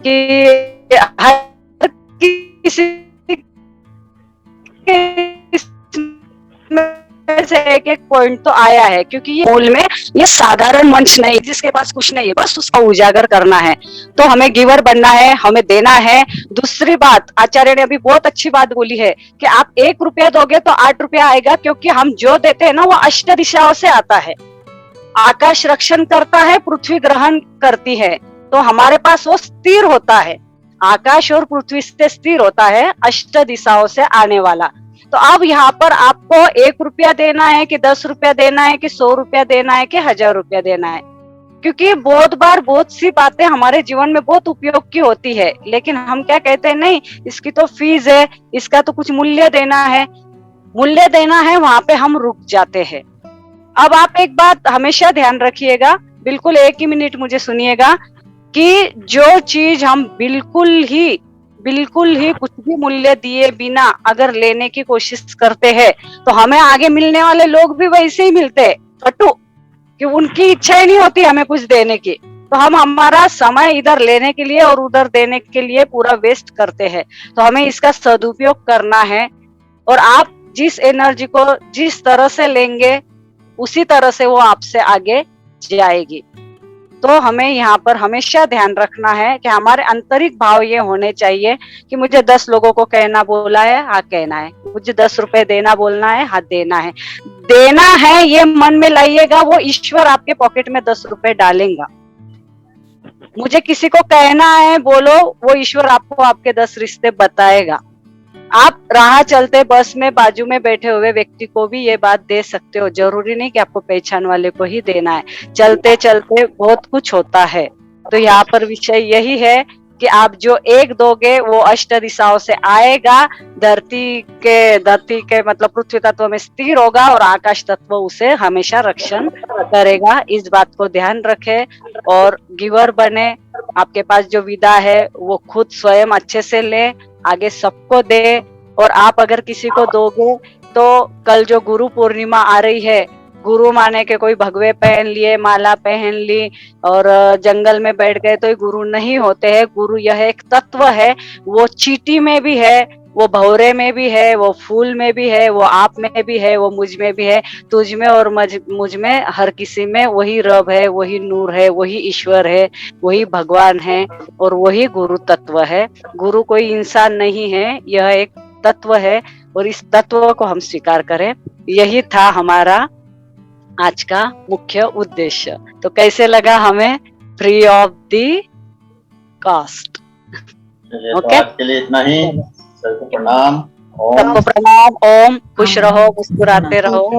S6: कि हर किसी से एक एक पॉइंट तो आया है, क्योंकि ये मूल में ये साधारण मंच नहीं, जिसके पास कुछ नहीं है, बस उसको उजागर करना है। तो हमें गिवर बनना है, हमें देना है। दूसरी बात, आचार्य ने अभी बहुत अच्छी बात बोली है कि आप 1 रुपया दोगे तो 8 रुपया आएगा, क्योंकि हम जो देते हैं ना वो अष्ट दिशाओं से आता है। आकाश रक्षण करता है, पृथ्वी ग्रहण करती है, तो हमारे पास वो स्थिर होता है। आकाश और पृथ्वी से स्थिर होता है, अष्ट दिशाओं से आने वाला। तो अब यहाँ पर आपको 1 रुपया देना है कि 10 रुपया देना है कि 100 रुपया देना है कि 1000 रुपया देना है, क्योंकि बहुत बार बहुत सी बातें हमारे जीवन में बहुत उपयोग की होती है, लेकिन हम क्या कहते हैं, नहीं इसकी तो फीस है, इसका तो कुछ मूल्य देना है, मूल्य देना है, वहां पे हम रुक जाते हैं। अब आप एक बात हमेशा ध्यान रखिएगा, बिल्कुल 1 ही मिनट मुझे सुनिएगा, कि जो चीज हम बिल्कुल ही कुछ भी मूल्य दिए बिना अगर लेने की कोशिश करते हैं, तो हमें आगे मिलने वाले लोग भी वैसे ही मिलते हैं, फटू, कि उनकी इच्छा ही नहीं होती हमें कुछ देने की। तो हम हमारा समय इधर लेने के लिए और उधर देने के लिए पूरा वेस्ट करते हैं। तो हमें इसका सदुपयोग करना है, और आप जिस एनर्जी को जिस तरह से लेंगे उसी तरह से वो आपसे आगे जाएगी। तो हमें यहाँ पर हमेशा ध्यान रखना है कि हमारे आंतरिक भाव ये होने चाहिए कि मुझे 10 लोगों को कहना बोला है, हाँ कहना है, मुझे 10 रुपए देना बोलना है, हाँ देना है। देना है ये मन में लाइएगा, वो ईश्वर आपके पॉकेट में 10 रुपए डालेगा। मुझे किसी को कहना है बोलो, वो ईश्वर आपको आपके 10 रिश्ते बताएगा। आप राह चलते बस में बाजू में बैठे हुए व्यक्ति को भी ये बात दे सकते हो, जरूरी नहीं कि आपको पहचान वाले को ही देना है। चलते चलते बहुत कुछ होता है। तो यहाँ पर विषय यही है कि आप जो एक दोगे वो अष्ट दिशाओं से आएगा, धरती के मतलब पृथ्वी तत्व में स्थिर होगा, और आकाश तत्व उसे हमेशा रक्षण करेगा। इस बात को ध्यान रखे और गिवर बने। आपके पास जो विदा है वो खुद स्वयं अच्छे से ले, आगे सबको दे। और आप अगर किसी को दोगे तो कल जो गुरु पूर्णिमा आ रही है, गुरु माने के कोई भगवे पहन लिए, माला पहन ली और जंगल में बैठ गए तो ये गुरु नहीं होते हैं। गुरु यह एक तत्व है, वो चींटी में भी है, वो भौरे में भी है, वो फूल में भी है, वो आप में भी है, वो मुझ में भी है, तुझ में और मुझ में, हर किसी में वही रब है, वही नूर है, वही ईश्वर है, वही भगवान है और वही गुरु तत्व है। गुरु कोई इंसान नहीं है, यह एक तत्व है और इस तत्व को हम स्वीकार करें। यही था हमारा आज का मुख्य उद्देश्य। तो कैसे लगा हमें? Free of the cost.
S1: Okay, आज के लिए इतना ही। सबको प्रणाम।
S6: सबको प्रणाम। ओम। खुश रहो, मुस्कुराते रहो।